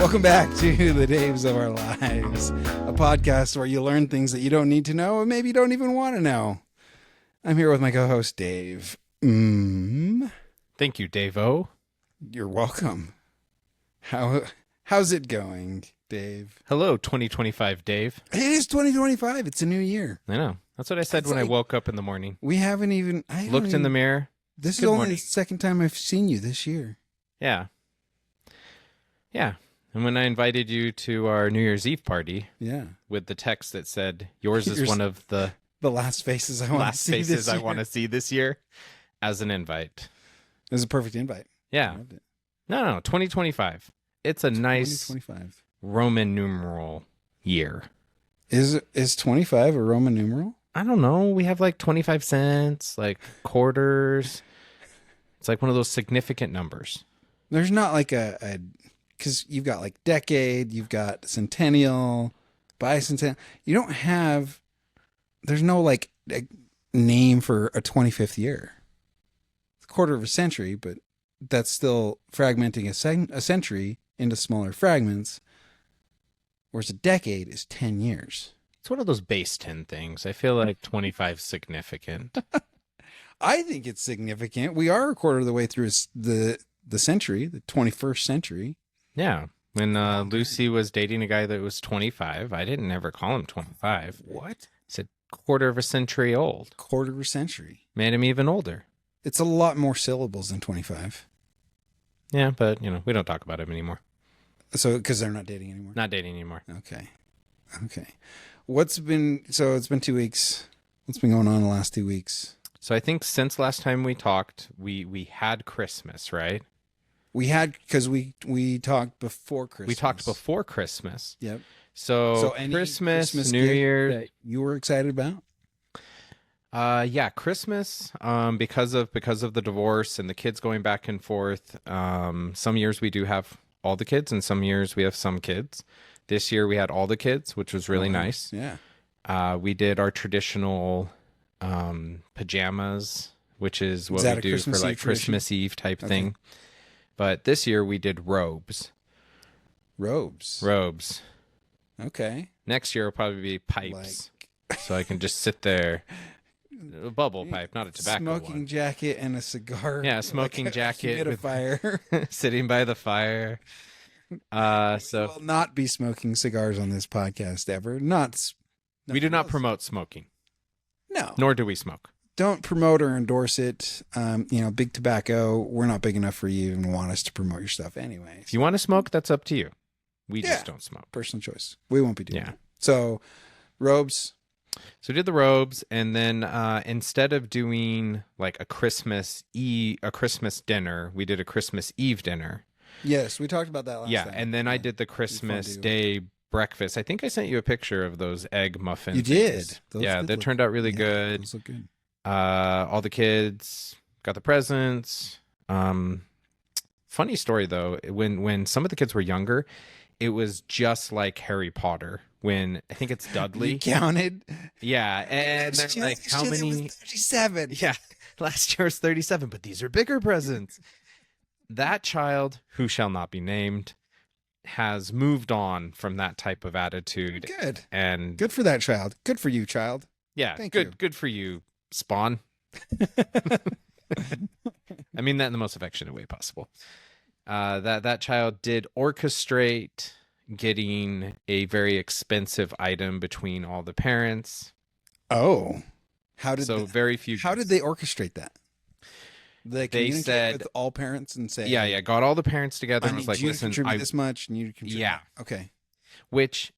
Welcome back to the Daves of Our Lives, a podcast where you learn things that you don't need to know and maybe you don't even want to know. I'm here with my co-host, Dave. Thank you, Dave-O. You're welcome. How's it going, Dave? Hello, 2025, Dave. It is 2025. It's a new year. I know. That's what I said when I woke up in the morning. We haven't even... Looked in the mirror. This is only the second time I've seen you this year. Yeah. Yeah. And when I invited you to our New Year's Eve party, with the text that said, yours is one of the last faces I want to see this year, as an invite. It was a perfect invite. Yeah. No, 2025. It's a nice 2025 Roman numeral year. Is 25 a Roman numeral? I don't know. We have like 25 cents, like quarters. It's like one of those significant numbers. There's not like a because you've got like decade, you've got centennial, bicentennial. You don't have, there's no like a name for a 25th year. It's a quarter of a century, but that's still fragmenting a century into smaller fragments. Whereas a decade is 10 years. It's one of those base 10 things. I feel like 25 is significant. I think it's significant. We are a quarter of the way through the century, the 21st century. Yeah. When Lucy was dating a guy that was 25, I didn't ever call him 25. What? I said quarter of a century old. Quarter of a century. Made him even older. It's a lot more syllables than 25. Yeah, but, we don't talk about him anymore. So, because they're not dating anymore? Not dating anymore. Okay. It's been 2 weeks. What's been going on the last 2 weeks? So I think since last time we talked, we had Christmas, right? We had, because we talked before Christmas. We talked before Christmas. Yep. So any Christmas, New Year's that you were excited about? Yeah, Christmas, because of the divorce and the kids going back and forth. Some years we do have all the kids, and some years we have some kids. This year we had all the kids, which was really nice. Yeah. We did our traditional pajamas, which is what we do for like Christmas Eve type thing. But this year we did robes. Robes. Okay. Next year will probably be pipes. So I can just sit there. A bubble pipe, not a tobacco smoking jacket and a cigar. Yeah, smoking jacket with a fire. Sitting by the fire. We will not be smoking cigars on this podcast ever. We do not promote smoking. No. Nor do we smoke. Don't promote or endorse it. Big tobacco, we're not big enough for you to even want us to promote your stuff anyway. If you want to smoke, that's up to you. We just don't smoke. Personal choice. We won't be doing that. So, robes. So we did the robes, and then instead of doing like a Christmas dinner, we did a Christmas Eve dinner. Yes, we talked about that last time. Yeah, and then I did the Christmas Day breakfast. I think I sent you a picture of those egg muffins. You did. That turned out really good. Those look good. All the kids got the presents. Funny story though, when some of the kids were younger, it was just like Harry Potter. When I think it's Dudley. You counted? Yeah. And they're like, how many? 37. Yeah. Last year was 37, but these are bigger presents. That child, who shall not be named, has moved on from that type of attitude. Good. And good for that child. Good for you, child. Yeah. Thank you. Good for you, Spawn. I mean that in the most affectionate way possible. That child did orchestrate getting a very expensive item between all the parents. Oh, how did very few? How did they orchestrate that? They said with all parents and say, yeah, got all the parents together and was like, listen, contribute this much, and you contribute. Yeah, okay. Which,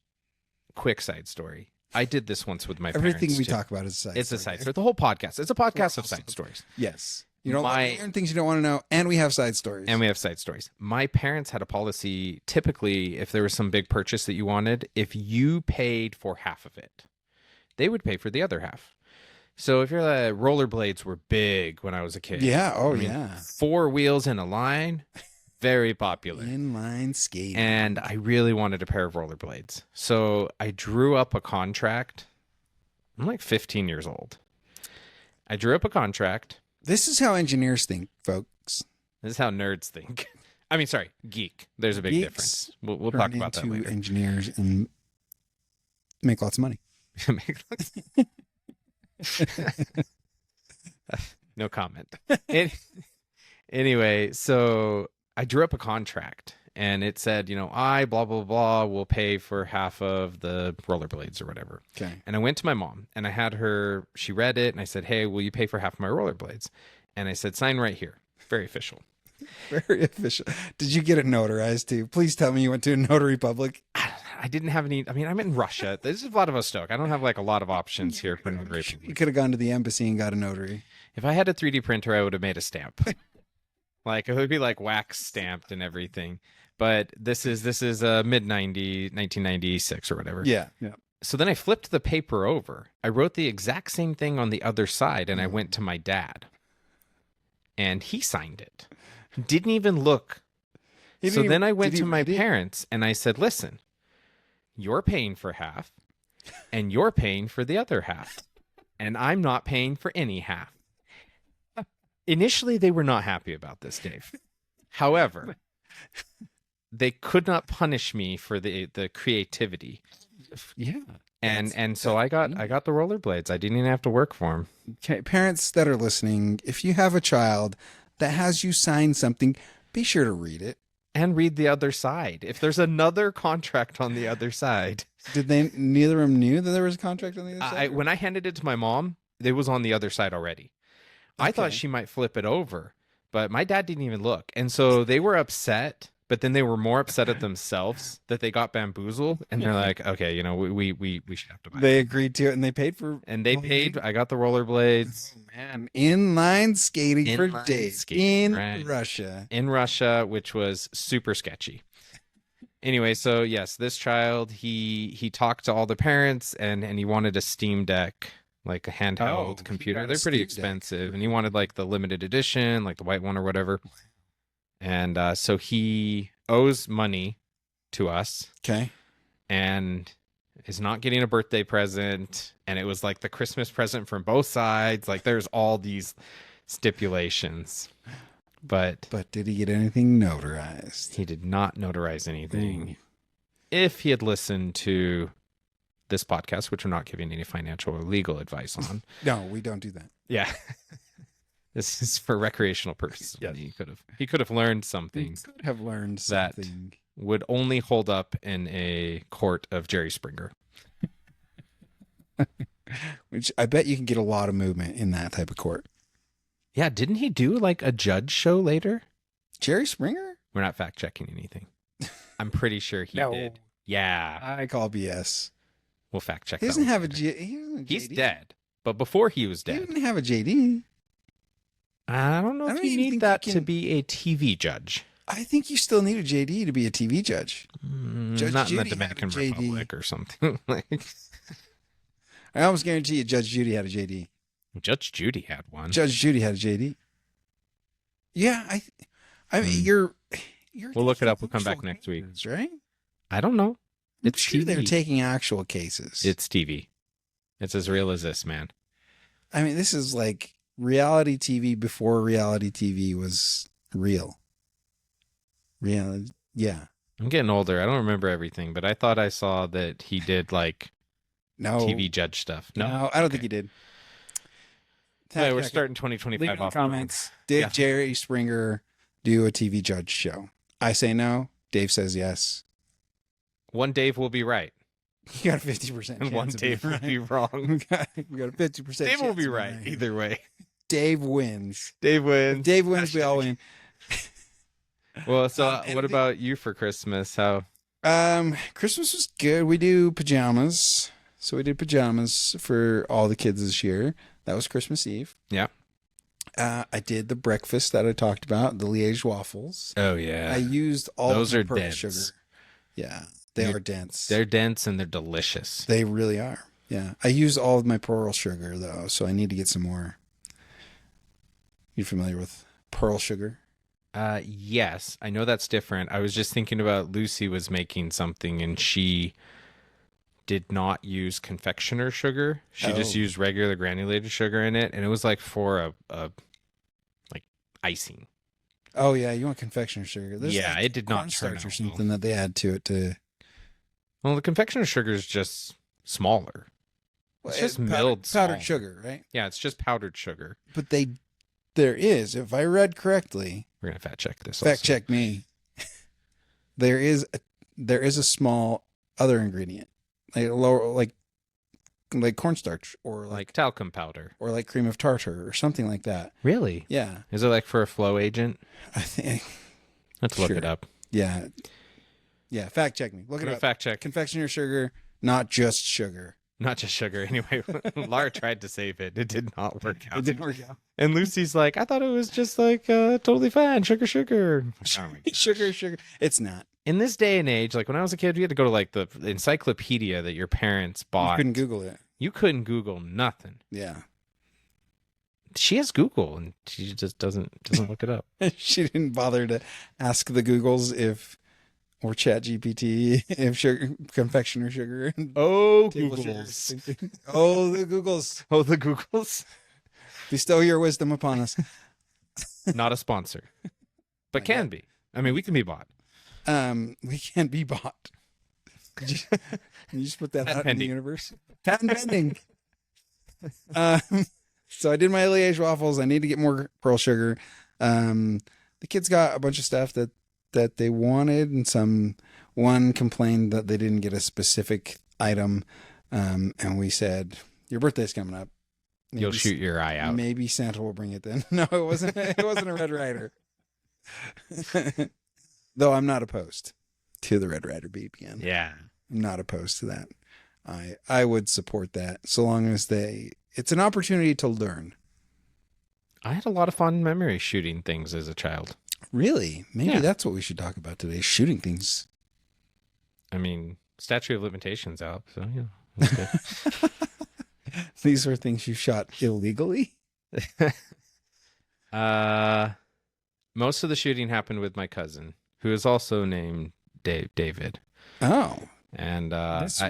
quick side story. I did this once with my parents. Everything we talk about is a side story. It's a side story. The whole podcast. It's a podcast of side stories. Yes. You don't learn things you don't want to know, and we have side stories. My parents had a policy, typically, if there was some big purchase that you wanted, if you paid for half of it, they would pay for the other half. So if you're like, rollerblades were big when I was a kid. Yeah, yeah. 4 wheels in a line, very popular. Inline skating. And I really wanted a pair of rollerblades. So I drew up a contract. I'm like 15 years old. I drew up a contract. This is how engineers think, folks. This is how nerds think. I mean, sorry, geek. There's a big Geeks difference. We'll turn talk about that into later. engineers and make lots of money. No comment. Anyway, so I drew up a contract and it said, I blah blah blah will pay for half of the rollerblades or whatever. Okay. And I went to my mom and I had her, she read it and I said, "Hey, will you pay for half of my rollerblades?" And I said, "Sign right here." Very official. Very official. Did you get it notarized too? Please tell me you went to a notary public. I didn't have any. I mean, I'm in Russia. This is Vladivostok. I don't have like a lot of options here for notary. You could have gone to the embassy and got a notary. If I had a 3D printer, I would have made a stamp. Like it would be like wax stamped and everything. But this is mid 1996 or whatever. Yeah. So then I flipped the paper over. I wrote the exact same thing on the other side, and I went to my dad, and he signed it. Didn't even look. So then I went to my parents and I said, "Listen, you're paying for half and you're paying for the other half. And I'm not paying for any half." Initially, they were not happy about this, Dave. However, they could not punish me for the creativity. Yeah. And so I got the rollerblades. I didn't even have to work for them. Okay, parents that are listening, if you have a child that has you sign something, be sure to read it. And read the other side. If there's another contract on the other side. Did they? Neither of them knew that there was a contract on the other side? When I handed it to my mom, it was on the other side already. I thought she might flip it over, but my dad didn't even look. And so they were upset, but then they were more upset at themselves that they got bamboozled. And they're like, okay, we should have to buy They agreed to it and they paid for. And they paid. I got the rollerblades. Oh, man, inline skating for days in Russia. In Russia, which was super sketchy. Anyway, so yes, this child, he talked to all the parents and he wanted a Steam Deck, like a handheld computer. They're pretty expensive. And he wanted like the limited edition, like the white one or whatever. And so he owes money to us. Okay. And is not getting a birthday present. And it was like the Christmas present from both sides. Like there's all these stipulations. But did he get anything notarized? He did not notarize anything. If he had listened to this podcast, which we're not giving any financial or legal advice on. No, we don't do that. Yeah. This is for recreational purposes. Yes. He could have learned something. He could have learned something that would only hold up in a court of Jerry Springer. Which I bet you can get a lot of movement in that type of court. Yeah, didn't he do like a judge show later? Jerry Springer? We're not fact checking anything. I'm pretty sure he did. Yeah. I call BS. We'll fact check. He doesn't have a JD. He's dead. But before he was dead. He didn't have a JD. I don't know if you need that to be a TV judge. I think you still need a JD to be a TV judge. Judge not Judy in the Dominican Republic or something. I almost guarantee you Judge Judy had a JD. Judge Judy had one. Judge Judy had a JD. Yeah, I mean, you're we'll look it up. We'll come back next week. Right? I don't know. It's sure TV. They're taking actual cases. It's TV. It's as real as this, man. I mean, this is like reality TV before reality TV was real. Reality, yeah. I'm getting older. I don't remember everything, but I thought I saw that he did like TV judge stuff. No, I don't think he did. Hey, we're starting 2025 off. Comments. Did Jerry Springer do a TV judge show? I say no. Dave says yes. One Dave will be right. You got a 50% chance. And one Dave will be wrong. We got a 50% Dave will be right either way. Dave wins. Dave wins. If Dave wins, we all win. Well, so what about you for Christmas? How? Christmas was good. We do pajamas. So we did pajamas for all the kids this year. That was Christmas Eve. Yeah. I did the breakfast that I talked about, the Liège waffles. Oh, yeah. I used all those of are the purple dense. sugar. Yeah, they are dense. They're dense and they're delicious. They really are. Yeah. I used all of my pearl sugar, though, so I need to get some more. You familiar with pearl sugar? Yes. I know that's different. I was just thinking about Lucy was making something and she did not use confectioner sugar. She just used regular granulated sugar in it, and it was like for a like icing. Oh yeah, you want confectioner sugar? There's Yeah, like it did not turn cornstarch or out something that they add to it to. well. The confectioner sugar is just smaller. Well, It's just powdered, milled powdered smaller. sugar, right? Yeah, it's just powdered sugar. But there is, if I read correctly, We're gonna fact check this. fact Also. check me. There is a small other ingredient, like lower, like cornstarch or like talcum powder. or like cream of tartar or something like that. Really? Yeah, Is it like for a flow agent? I think. Let's look Sure. it up. Yeah, yeah. Fact check me. Look it We're gonna up. fact check. Confectioner sugar, not just sugar. Not just sugar. Anyway, Laura tried to save it. It did not work out. It didn't work out. And Lucy's like, I thought it was just like totally fine. Sugar, sugar. Oh my gosh. Sugar. It's not. In this day and age, like when I was a kid, you had to go to like the encyclopedia that your parents You bought. couldn't Google it. You couldn't Google nothing. Yeah. She has Google and she just doesn't look it up. She didn't bother to ask the Googles or Chat GPT if confectioner sugar. Oh, Table Googles. sugar. Oh, the Googles. Oh, the Googles. Bestow your wisdom upon us. Not a sponsor, but can be. I mean, we can be bought. We can't be bought. Can you just put that Patent out in pending. the universe? Patent pending. Um, so I did my Liège waffles. I need to get more pearl sugar. The kids got a bunch of stuff that they wanted, and one complained that they didn't get a specific item. And we said, "Your birthday's coming up. You'll shoot your eye out." Maybe Santa will bring it then." No, it wasn't. It wasn't a Red Ryder. Though I'm not opposed to the Red Ryder BBN. Yeah. I'm not opposed to that. I would support that so long as it's an opportunity to learn. I had a lot of fun memories shooting things as a child. Really? Maybe Yeah. that's what we should talk about today. Shooting things. I mean, statute of limitations out, so yeah. That's good. These were things you shot illegally? Most of the shooting happened with my cousin, who is also named David. Oh. And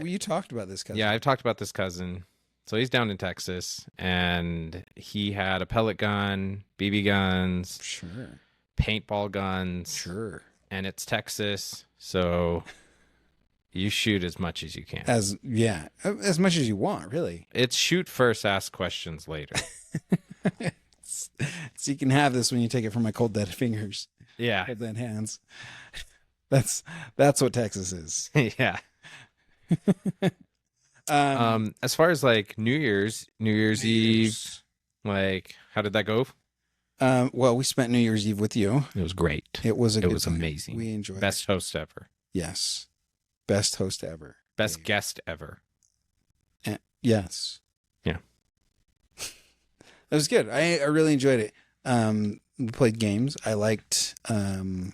You talked about this, cousin. yeah, I've talked about this cousin. So he's down in Texas, and he had a pellet gun, BB guns, Sure. paintball guns, Sure. and it's Texas, so you shoot as much as you can. As much as you want, really. It's shoot first, ask questions later. So you can have this when you take it from my cold dead fingers, Yeah, cold dead hands. That's what Texas is. yeah. As far as like New Year's Eve, like how did that go? Well, we spent New Year's Eve with you. It was great. It was a good was time. amazing. We enjoyed Best it. host ever. Yes. Best host ever. Best Dave. guest ever. Yes. Yeah. It was good. I really enjoyed it. We played games. I liked Thunder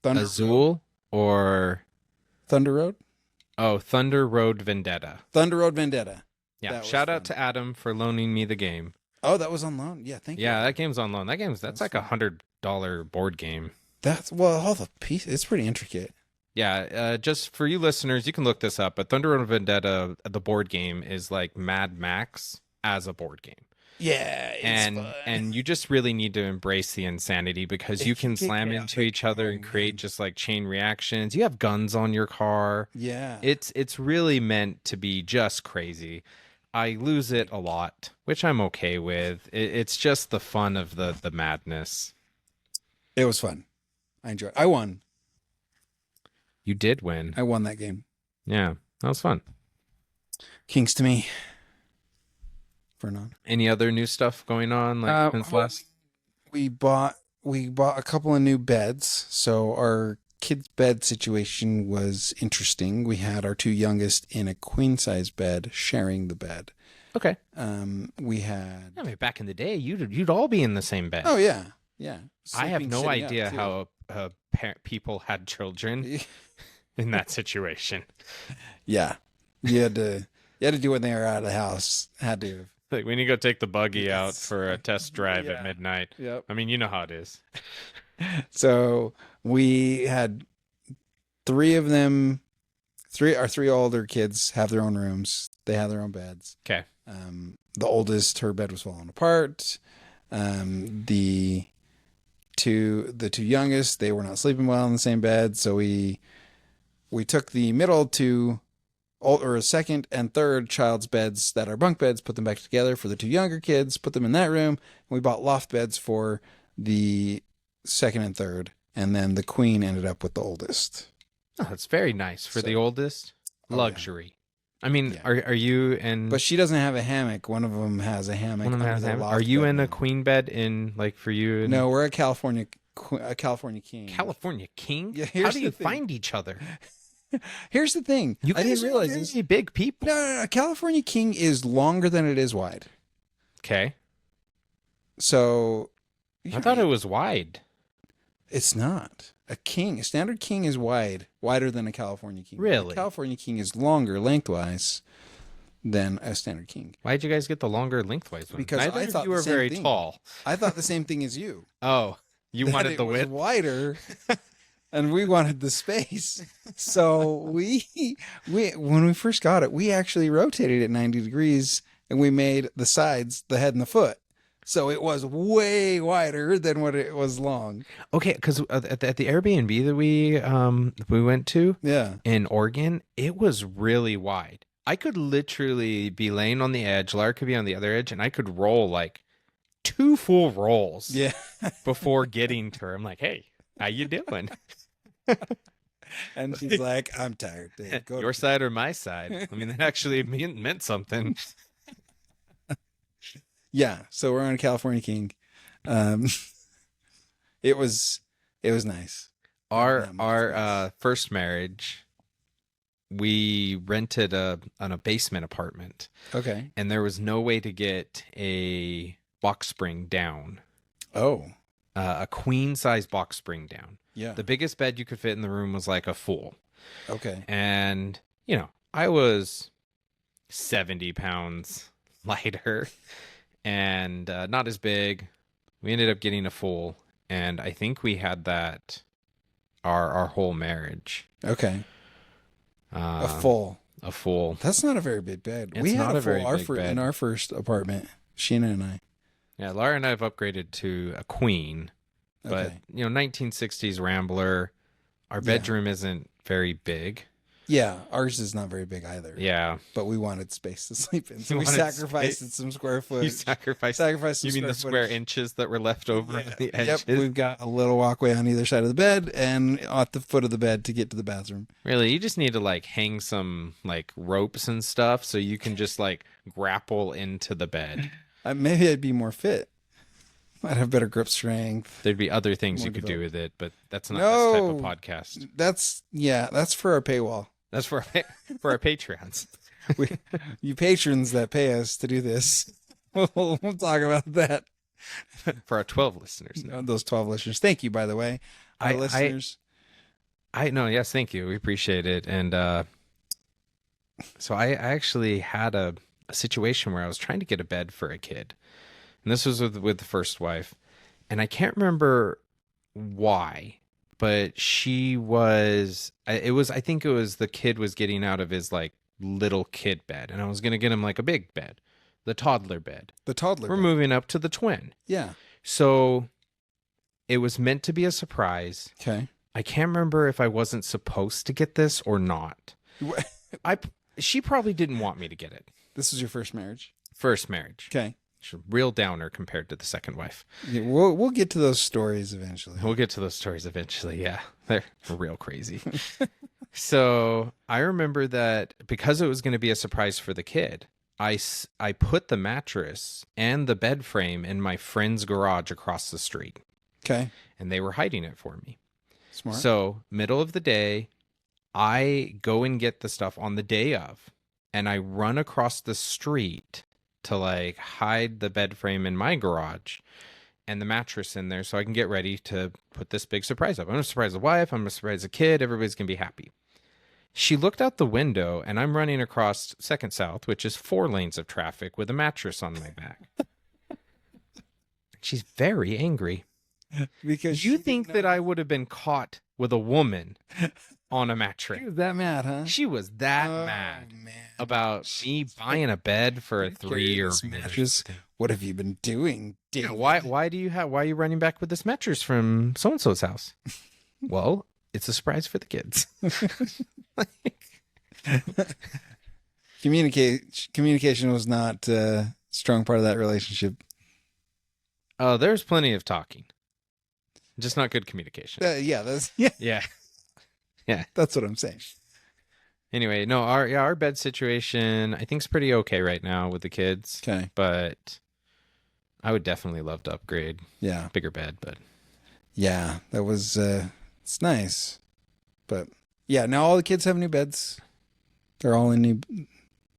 Azul or Road. Thunder Road Vendetta. Thunder Road Vendetta. Yeah. That was Shout out fun. to Adam for loaning me the game. Oh, that was on loan. Yeah, thank you. Yeah, that game's on loan. That's was like $100 board game. All the pieces. It's pretty intricate. Yeah, just for you listeners, you can look this up. But Thunder Road Vendetta, the board game, is like Mad Max as a board game. Yeah, it's fun. And you just really need to embrace the insanity because you can slam into each other and create just like chain reactions. You have guns on your car. Yeah. It's really meant to be just crazy. I lose it a lot, which I'm okay with. It's just the fun of the madness. It was fun. I enjoyed it. I won. You did win. I won that game. Yeah, that was fun. Kings to me. Fernand. Any other new stuff going on like since last? We bought a couple of new beds, so our kids' bed situation was interesting. We had our two youngest in a queen size bed, sharing the bed. Okay. We had. I mean, back in the day, you'd all be in the same bed. Oh yeah, yeah. I have Sleeping no sitting up, idea too. how people had children in that situation. Yeah, you had to do when they were out of the house. Had to. Like when you go take the buggy out Yes. for a test drive Yeah. at midnight. Yep. I mean, you know how it is. So we had three of them. Our three older kids have their own rooms. They have their own beds. Okay. The oldest, her bed was falling apart. The the two youngest, they were not sleeping well in the same bed, so we took the middle two, or a second and third child's beds that are bunk beds, put them back together for the two younger kids, put them in that room, and we bought loft beds for the second and third, and then the queen ended up with the oldest. Oh, that's very nice for the oldest. Luxury. I mean, are you in? But she doesn't have a hammock. One of them has a hammock. One of them has a hammock. Are you in a queen bed in like for you? No, we're a California king. California king? Yeah. How do you find each other? Here's the thing. You I didn't realize this. Big people. No. California king is longer than it is wide. Okay. So I thought it was wide. It's not. A standard king is wider than a California king. Really? A California king is longer lengthwise than a standard king. Why'd you guys get the longer lengthwise one? Because neither I thought of you were very tall. I thought the same thing as you. Oh, you wanted the width? Wider, and we wanted the space. So we when we first got it, we actually rotated it 90 degrees, and we made the sides the head and the foot. So it was way wider than what it was long. Okay, because at the Airbnb that we went to, in Oregon, it was really wide. I could literally be laying on the edge, Lara could be on the other edge, and I could roll like 2 full rolls. Before getting to her. I'm like, hey, how you doing? And she's like, I'm tired, Dave. Your side or my side? I mean, that actually meant something. Yeah, so we're on a California king. It was nice. Our first marriage, we rented a basement apartment. Okay. And there was no way to get a box spring down. Oh. A queen size box spring down. Yeah. The biggest bed you could fit in the room was like a full. Okay. And, I was 70 pounds lighter. And not as big. We ended up getting a full, and I think we had that our whole marriage. Okay. A full. That's not a very big bed. We had a full in our first apartment, Sheena and I. Yeah, Laura and I have upgraded to a queen, but 1960s Rambler. Our bedroom isn't very big. Yeah, ours is not very big either. Yeah. But we wanted space to sleep in. So we sacrificed some square footage. You sacrificed some You mean the square inches that were left over on the edges? Yep, we've got a little walkway on either side of the bed and at the foot of the bed to get to the bathroom. Really? You just need to like hang some like ropes and stuff so you can just like grapple into the bed. Maybe I'd be more fit. I'd have better grip strength. There'd be other things you could do with it, but that's not this type of podcast. That's for our paywall. That's for our Patreons. You patrons that pay us to do this, we'll talk about that. For our 12 listeners. Those 12 listeners. Thank you, by the way. Our listeners. Yes, thank you. We appreciate it. And so I actually had a situation where I was trying to get a bed for a kid. And this was with the first wife. And I can't remember why. But I think it was the kid was getting out of his like little kid bed, and I was going to get him like a big bed, the toddler bed. We're moving up to the twin. Yeah. So it was meant to be a surprise. Okay. I can't remember if I wasn't supposed to get this or not. She probably didn't want me to get it. This was your first marriage? First marriage. Okay. She's a real downer compared to the second wife. Yeah, we'll get to those stories eventually. Yeah. They're real crazy. So I remember that because it was going to be a surprise for the kid, I put the mattress and the bed frame in my friend's garage across the street. Okay. And they were hiding it for me. Smart. So middle of the day, I go and get the stuff on the day of, and I run across the street to like hide the bed frame in my garage and the mattress in there so I can get ready to put this big surprise up. I'm going to surprise the wife. I'm going to surprise the kid. Everybody's going to be happy. She looked out the window and I'm running across Second South, which is 4 lanes of traffic with a mattress on my back. She's very angry. Because you think that I would have been caught with a woman on a mattress. She was that mad, huh? She was that mad man. about me buying a bed for a 3-year mattress. What have you been doing, David? Why are you running back with this mattress from so and so's house? Well, it's a surprise for the kids. Communication was not a strong part of that relationship. Oh, there's plenty of talking, just not good communication. Yeah, that's what I'm saying. Anyway, no, our bed situation I think is pretty okay right now with the kids. Okay, but I would definitely love to upgrade. Yeah, bigger bed, but yeah, that was it's nice. But yeah, now all the kids have new beds. They're all in new.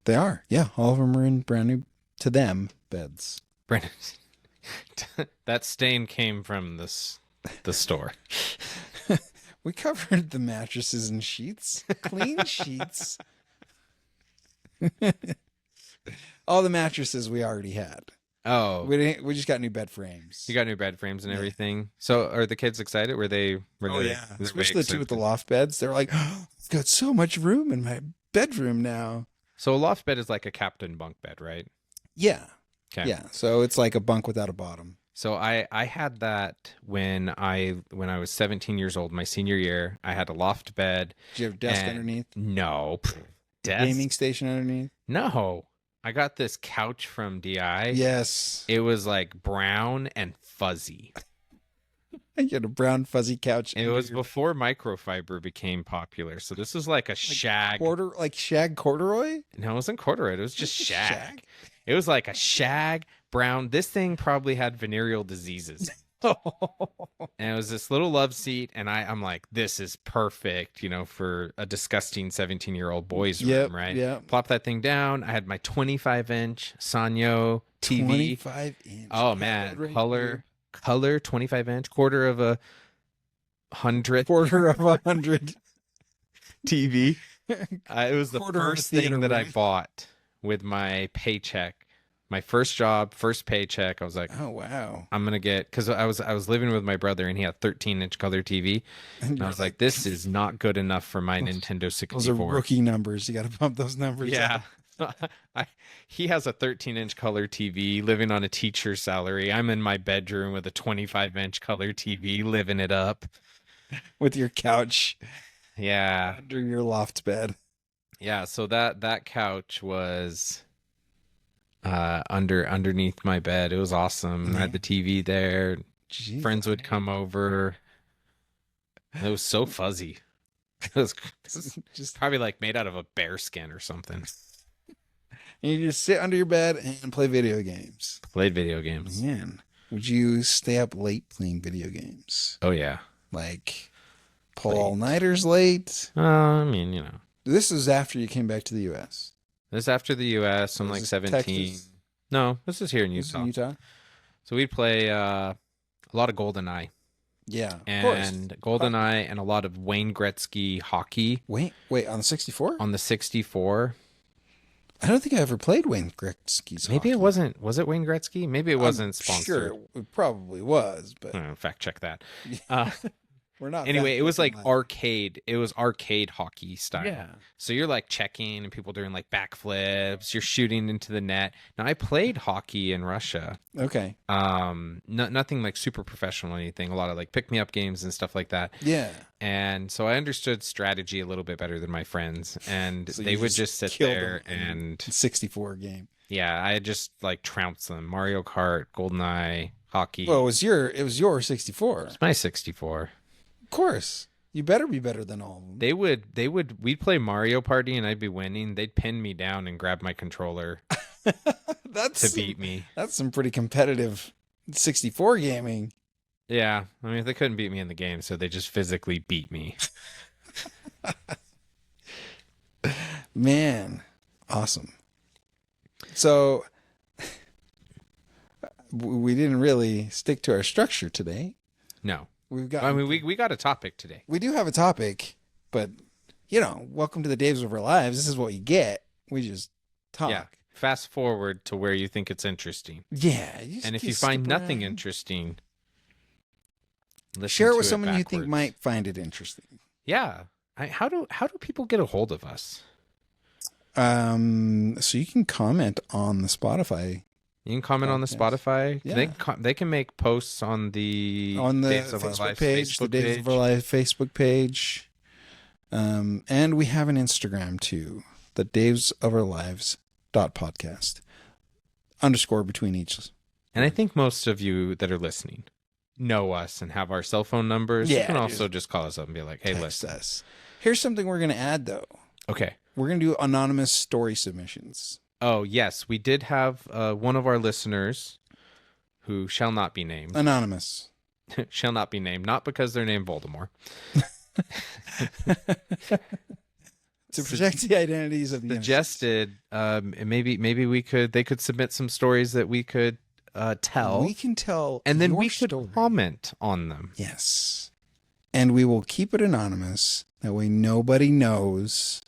They are, yeah, all of them are in brand new to them beds. Brandon, that stain came from the store. We covered the mattresses and sheets, clean sheets. All the mattresses we already had. Oh, we just got new bed frames. You got new bed frames and everything. So, are the kids excited? Were they? Especially the two with the loft beds. They're like, oh, I've got so much room in my bedroom now. So a loft bed is like a captain bunk bed, right? Yeah. Okay. Yeah. So it's like a bunk without a bottom. So I had that when I was 17 years old, my senior year. I had a loft bed. Did you have a desk underneath? No. Desk? Gaming station underneath? No. I got this couch from DI. Yes. It was like brown and fuzzy. You had a brown fuzzy couch. It was before microfiber became popular. So this was like a shag. Shag corduroy? No, it wasn't corduroy. It was just shag. It was like a shag brown. This thing probably had venereal diseases. And it was this little love seat. And I'm like, this is perfect, for a disgusting 17-year-old boy's room, right? Yeah. Plop that thing down. I had my 25-inch Sanyo TV. 25-inch. Oh, man. Color 25-inch, quarter of a hundred TV. It was the first thing that I bought with my paycheck, my first job, first paycheck. I was like, oh wow, I'm gonna get, because I was living with my brother and he had a 13-inch color TV, and I was like, this is not good enough for my Nintendo 64. Those are rookie numbers. You got to bump those numbers. Yeah. He has a 13-inch color TV, living on a teacher's salary. I'm in my bedroom with a 25-inch color TV, living it up with your couch. Yeah, under your loft bed. Yeah, so that couch was underneath my bed. It was awesome. I had the TV there. Jeez, friends would come over. It was so fuzzy. It was just probably like made out of a bear skin or something. And you just sit under your bed and play video games. Played video games. Man, would you stay up late playing video games? Oh, yeah. Like pull all-nighters late? I mean, This is after you came back to the U.S. This is after the U.S. I'm like 17. Texas? No, this is here in Utah. So we'd play a lot of GoldenEye. Yeah, and GoldenEye and a lot of Wayne Gretzky hockey. Wait, on the 64? On the 64. I don't think I ever played Wayne Gretzky's Maybe hockey. It wasn't. Was it Wayne Gretzky? Maybe it wasn't sponsored. Sure, it probably was, but fact check that. We're not. Anyway, it was like arcade. It was arcade hockey style. Yeah. So you're like checking and people doing like backflips. You're shooting into the net. Now I played hockey in Russia. Okay. Nothing like super professional or anything. A lot of like pick me up games and stuff like that. Yeah. And so I understood strategy a little bit better than my friends, and So they would just sit there and 64 game. Yeah, I just like trounced them. Mario Kart, GoldenEye, hockey. Well, it was your 64. It's my 64. Of course. You better be better than all of them. We'd play Mario Party and I'd be winning. They'd pin me down and grab my controller to beat me. That's some pretty competitive 64 gaming. Yeah. I mean, they couldn't beat me in the game, so they just physically beat me. Man, awesome. So we didn't really stick to our structure today. No. We got a topic today. We do have a topic, but welcome to the days of our lives. This is what you get. We just talk. Yeah. Fast forward to where you think it's interesting. Yeah. And if you find nothing interesting, share it with someone you think might find it interesting. Yeah. How do people get a hold of us? So you can comment on the Spotify You can comment on the podcast. Spotify. Yeah. They can make posts on the On the Days of Our Facebook Lives page, the Facebook Days of Our page. Life Facebook page. And we have an Instagram too, the Days of Our Lives .podcast _ between each. And I think most of you that are listening know us and have our cell phone numbers. Yeah, You can also just call us up and be like, "Hey, Text listen." us. Here's something we're going to add though. Okay. We're going to do anonymous story submissions. Oh, yes, we did have one of our listeners who shall not be named. Anonymous. Shall not be named, not because they're named Voldemort. To protect the identities of the Suggested maybe they could submit some stories that we could tell. We can tell, and then your we could story. comment on them. Yes, and we will keep it anonymous. That way, nobody knows.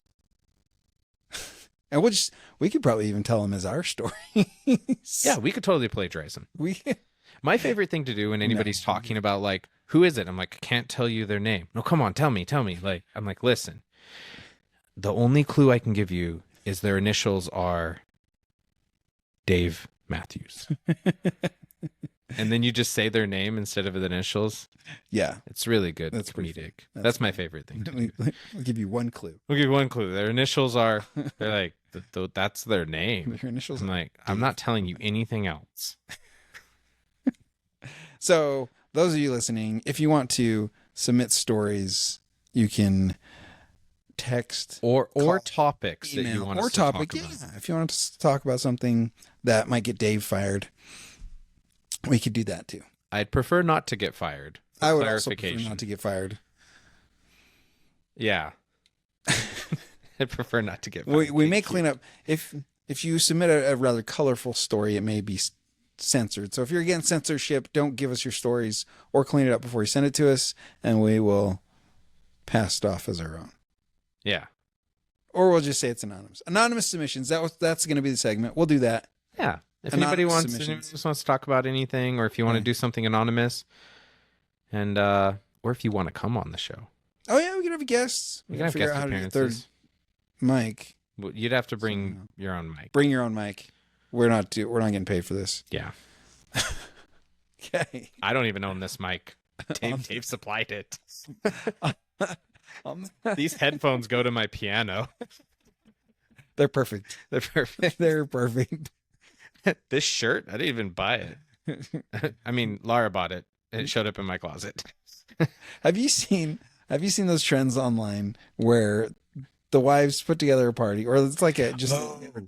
And we could probably even tell them as our stories. Yeah, we could totally plagiarize them. My favorite thing to do when anybody's talking about like, who is it? I'm like, I can't tell you their name. No, come on, tell me. Like, I'm like, listen, the only clue I can give you is their initials are Dave Matthews. And then you just say their name instead of the initials. Yeah, It's really good. That's That's pretty comedic. That's my favorite thing. I'll give you one clue. We'll give you one clue. Their initials are, they're like, that's their name. Your initials. I'm like, I'm not telling you anything else. So, those of you listening, if you want to submit stories, you can text Or call, topics that you email, want or us to topic. talk about. Yeah, if you want us to talk about something that might get Dave fired, we could do that too. I'd prefer not to get fired. I would also prefer not to get fired. Yeah. I'd prefer not to get fired. We may clean up if you submit a rather colorful story, it may be censored. So if you're against censorship, don't give us your stories or clean it up before you send it to us, and we will pass it off as our own. Yeah. Or we'll just say it's anonymous. Anonymous submissions. That's going to be the segment. We'll do that. Yeah. If Anonymous anybody wants to talk about anything, or if you want to do something anonymous, and or if you want to come on the show. Oh yeah, we can have guests. We can have guest appearances. Mic. You'd have to bring your own mic. Bring your own mic. We're not getting paid for this. Yeah. Okay. I don't even own this mic. Dave supplied it. These headphones go to my piano. They're perfect. They're perfect. They're perfect. This shirt, I didn't even buy it. I mean, Laura bought it. It showed up in my closet. Have you seen those trends online where the wives put together a party, or it's like a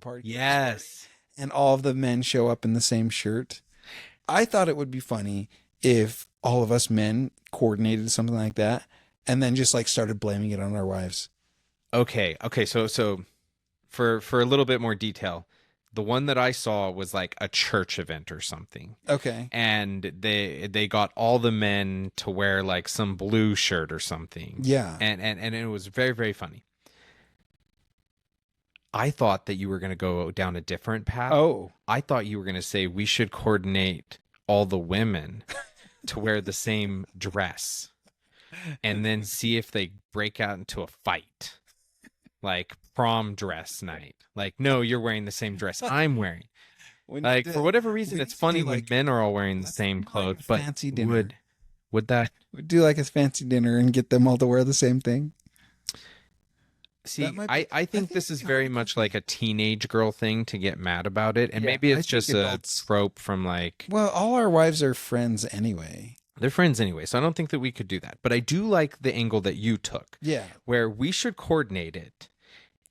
party? Yes. And all of the men show up in the same shirt. I thought it would be funny if all of us men coordinated something like that and then just like started blaming it on our wives. Okay. So for a little bit more detail, the one that I saw was like a church event or something. Okay. And they got all the men to wear like some blue shirt or something. Yeah. And it was very, very funny. I thought that you were going to go down a different path. Oh. I thought you were going to say we should coordinate all the women to wear the same dress and then see if they break out into a fight. Like prom dress night. Like, no, you're wearing the same dress I'm wearing. Like, for whatever reason, it's funny when men are all wearing the same clothes, but fancy dinner. Would that... We'd do like a fancy dinner and get them all to wear the same thing. See, I think this is very much like a teenage girl thing to get mad about it. And maybe it's just a trope from like... Well, all our wives are friends anyway. They're friends anyway, so I don't think that we could do that. But I do like the angle that you took. Yeah. Where we should coordinate it,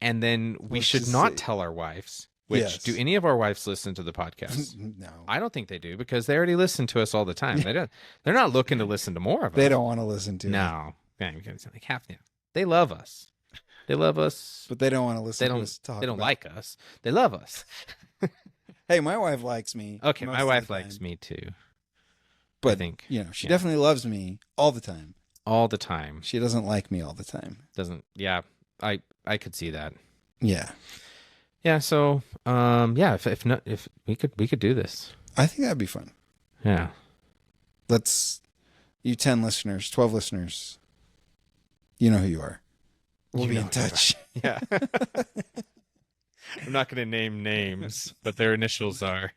and then we should not tell our wives. Which, do any of our wives listen to the podcast? No. I don't think they do, because they already listen to us all the time. They're not looking to listen to more of us. They don't want to listen to it. No. Like half. They love us. They love us. But they don't want to listen to us talk. They don't like us. They love us. Hey, my wife likes me. Okay, my wife likes me too. But, I think, she definitely loves me all the time. All the time. She doesn't like me all the time. I could see that. Yeah. Yeah, so if we could do this. I think that'd be fun. Yeah. You 10 listeners, 12 listeners. You know who you are. We'll You be know in what I'm touch. Yeah. I'm not going to name names, but their initials are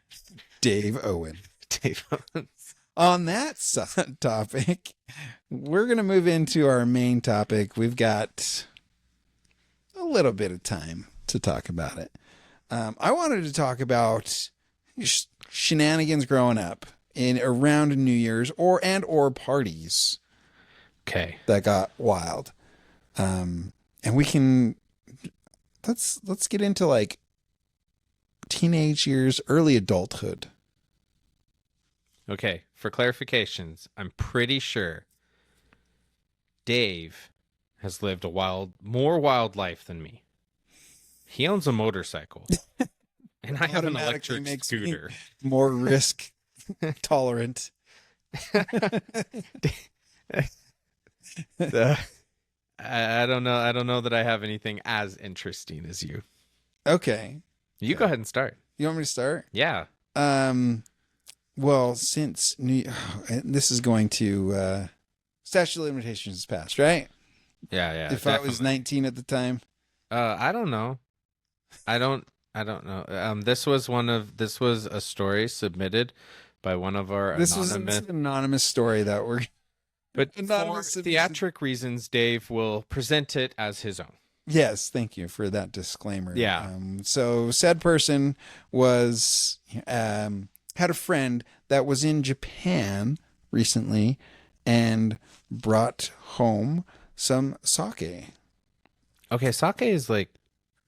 Dave Owen. Dave Owens. On that topic, we're going to move into our main topic. We've got a little bit of time to talk about it. I wanted to talk about shenanigans growing up in around New Year's or parties Okay. that got wild. And we can let's get into like teenage years, early adulthood. Okay. For clarifications, I'm pretty sure Dave has lived more wild life than me. He owns a motorcycle, and I have an Automatically electric makes me scooter. more risk tolerant. The- I don't know. I don't know that I have anything as interesting as you. Okay. You go ahead and start. You want me to start? Yeah. Well, since this is going to statute of limitations is passed, right? Yeah. If I was 19 at the time. I don't know. I don't know. This was a story submitted by one of our This was an anonymous story that we're but for anonymous theatric reasons, Dave will present it as his own. Yes, thank you for that disclaimer. Yeah. So said person was had a friend that was in Japan recently and brought home some sake. Okay, sake is like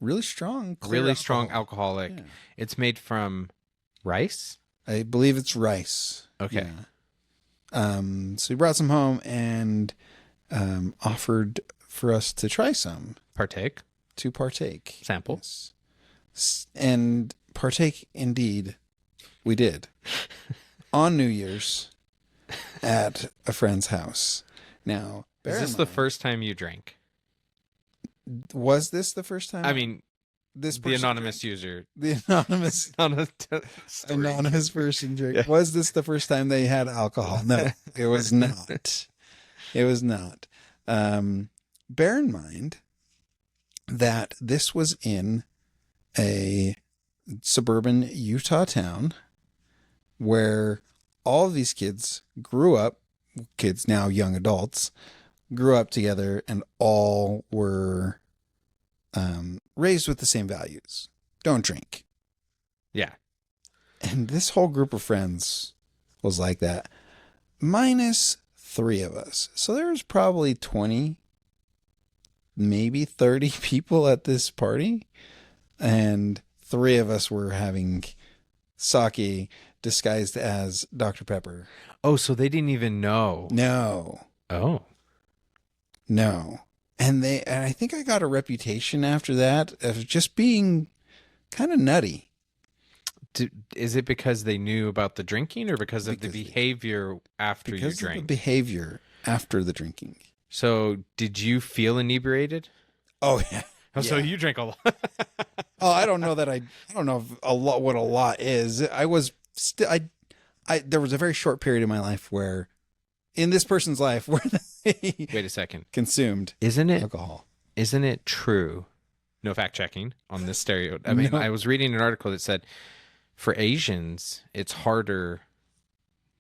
Really strong, really strong alcohol. alcoholic. Yeah. It's made from rice. I believe it's rice. Okay. Yeah. So he brought some home and offered for us to try some. Partake. To partake. Sample. Yes. And partake indeed we did. On New Year's at a friend's house. Now, Is this the first time you drank? Was this the first time? I mean, this the anonymous user. The anonymous person drink. Yeah. Was this the first time they had alcohol? No, it was not. It was not. Bear in mind that this was in a suburban Utah town where all of these kids grew up, kids now young adults, grew up together and all were raised with the same values. Don't drink. Yeah. And this whole group of friends was like that, minus 3 of us. So there was probably 20, maybe 30 people at this party. And 3 of us were having sake disguised as Dr. Pepper. Oh, so they didn't even know. No. Oh. No. And I think I got a reputation after that of just being kind of nutty. Is it because they knew about the drinking or because of the behavior after you Because of drank? the behavior after the drinking. So did you feel inebriated? Oh, yeah. Oh, so Yeah. you drank a lot. Oh, I don't know that I don't know a lot what a lot is. I was still there was a very short period in my life where in this person's life where they Wait a second. consumed Isn't alcohol. it true? No fact checking on this stereotype. I mean, No. I was reading an article that said for Asians, it's harder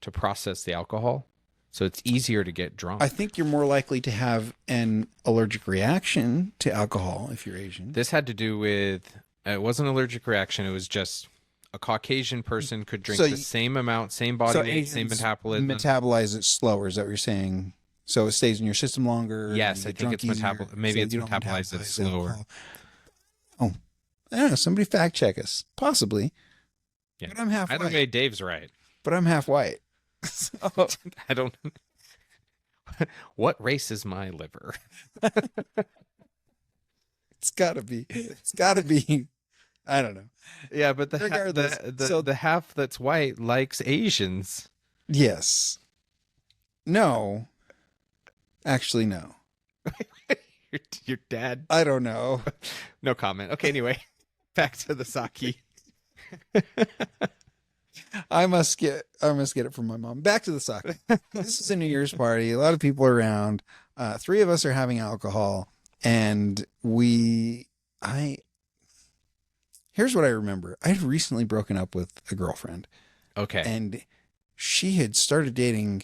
to process the alcohol. So it's easier to get drunk. I think you're more likely to have an allergic reaction to alcohol if you're Asian. This had to do with, it wasn't an allergic reaction. It was just a Caucasian person could drink So the same amount, same body weight, same Asians metabolism. metabolize it slower. Is that what you're saying? So it stays in your system longer. Yes, you I get think it's drunk easier, maybe so it's you don't metabolized metabolize slower. alcohol. Oh, I don't know. Somebody fact check us. Possibly. Yeah. But I'm half Either white. way, Dave's right. But I'm half white. So, I don't. What race is my liver? it's gotta be. It's gotta be. I don't know. Yeah, but Regardless, the half that's white likes Asians. Yes. No. Actually, no. Your dad. I don't know. No comment. Okay, anyway, back to the sake. I must get it from my mom. Back to the sake. This is a New Year's party. A lot of people around. 3 of us are having alcohol, And I here's what I remember. I had recently broken up with a girlfriend, Okay. and she had started dating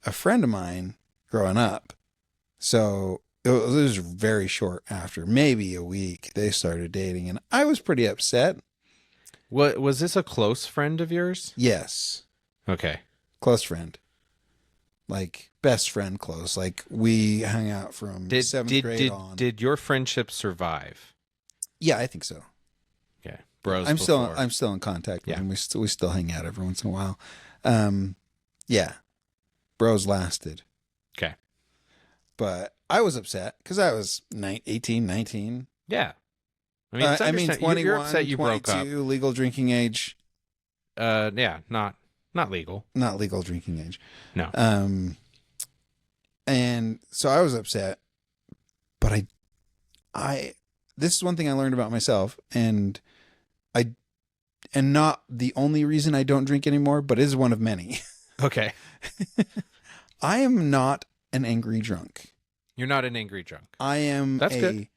a friend of mine growing up. So it was very short after, maybe a week, they started dating, and I was pretty upset. What was this a close friend of yours? Yes, Okay. close friend, like best friend, close. Like we hung out from Did seventh did grade did on. did your friendship survive? Yeah, I think so. Okay. Bros I'm before. still in contact with Yeah. him. We still hang out every once in a while. Yeah, bros lasted, Okay. but I was upset because I was 18, 19. Yeah. I mean, it's I mean, understandable. You're 21, upset you broke up. 22, legal drinking age. Yeah, not legal. Not legal drinking age. No. And so I was upset, but this is one thing I learned about myself, and not the only reason I don't drink anymore, but is one of many. Okay. I am not an angry drunk. You're not an angry drunk. I am That's a good.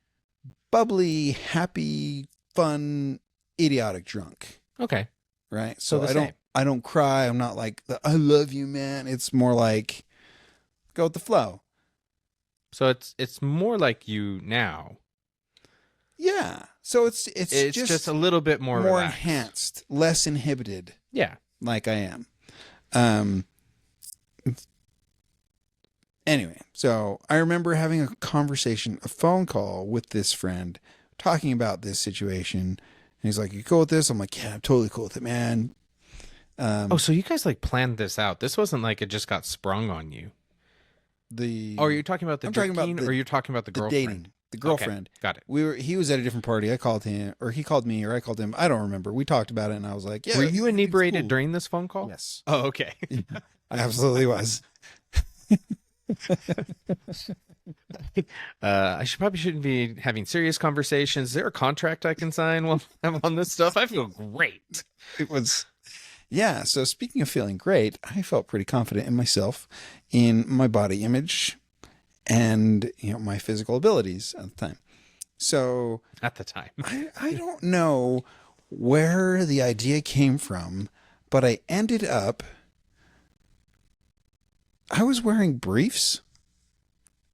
bubbly, happy, fun, idiotic drunk. Okay. Right? So the I don't same. I don't cry. I'm not like I love you, man. It's more like go with the flow. So it's more like you now. Yeah. So it's It's just just a little bit more relaxed. enhanced, less inhibited, Yeah. like I am. Anyway, so I remember having a conversation, a phone call with this friend, talking about this situation. And he's like, "You cool with this?" I'm like, "Yeah, I'm totally cool with it, man." Oh, so you guys like planned this out. This wasn't like it just got sprung on you. The Oh, are you talking about the I'm talking about drinking, or you're talking about the the girlfriend? dating, the girlfriend. Okay, got it. He was at a different party. I called him, or he called me, or I called him. I don't remember. We talked about it, and I was like, "Yeah." Were you everything's inebriated cool. during this phone call? Yes, Oh, okay. I absolutely was. Probably shouldn't be having serious conversations. Is there a contract I can sign while I'm on this stuff? I feel great. It was, yeah. So speaking of feeling great, I felt pretty confident in myself, in my body image, and my physical abilities at the time. So At the time. I don't know where the idea came from, but I was wearing briefs,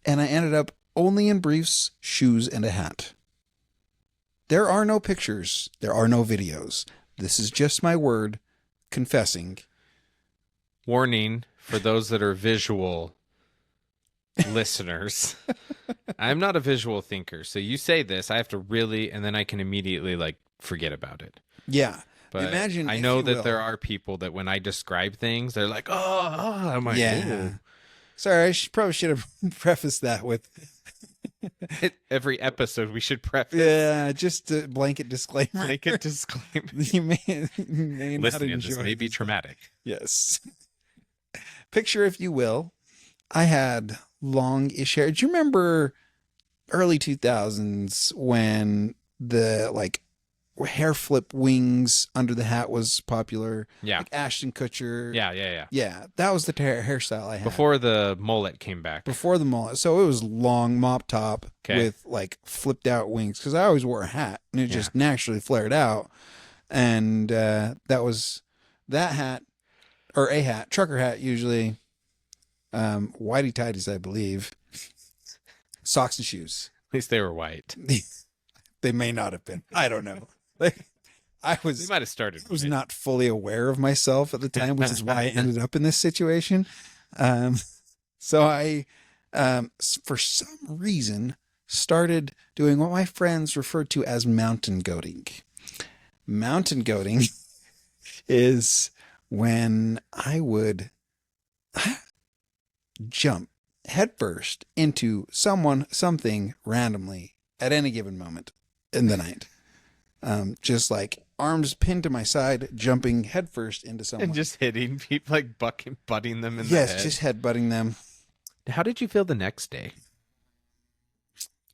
and I ended up only in briefs, shoes, and a hat. There are no pictures. There are no videos. This is just my word confessing. Warning for those that are visual listeners. I'm not a visual thinker. So you say this, I have to really, and then I can immediately like forget about it. Yeah. But Imagine, I if know you that will. there are people that when I describe things, they're like, oh, I'm like, Yeah. "Ooh." Sorry, probably should have prefaced that with, Every episode we should preface yeah, just a blanket disclaimer. make a disclaimer. You may not Listening to enjoy this may be this. traumatic. Yes. Picture, if you will, I had long-ish hair. Do you remember early 2000s when the hair flip wings under the hat was popular? Yeah. Like Ashton Kutcher. Yeah. Yeah, that was the hairstyle I had. Before the mullet came back. Before the mullet. So it was long mop top Okay. with like flipped out wings, because I always wore a hat and it Yeah. just naturally flared out. And that was that hat, or a hat, trucker hat usually. Whitey tighties, I believe. Socks and shoes. At least they were white. They may not have been. I don't know. I They was might have started. was white. not fully aware of myself at the time, which is why I ended up in this situation. So I, for some reason, started doing what my friends referred to as mountain goating. Mountain goating is when I would jump headfirst into something randomly at any given moment in the night. Just like arms pinned to my side, jumping headfirst into someone. And just hitting people, like butting them in the Yes, head. just headbutting them. How did you feel the next day?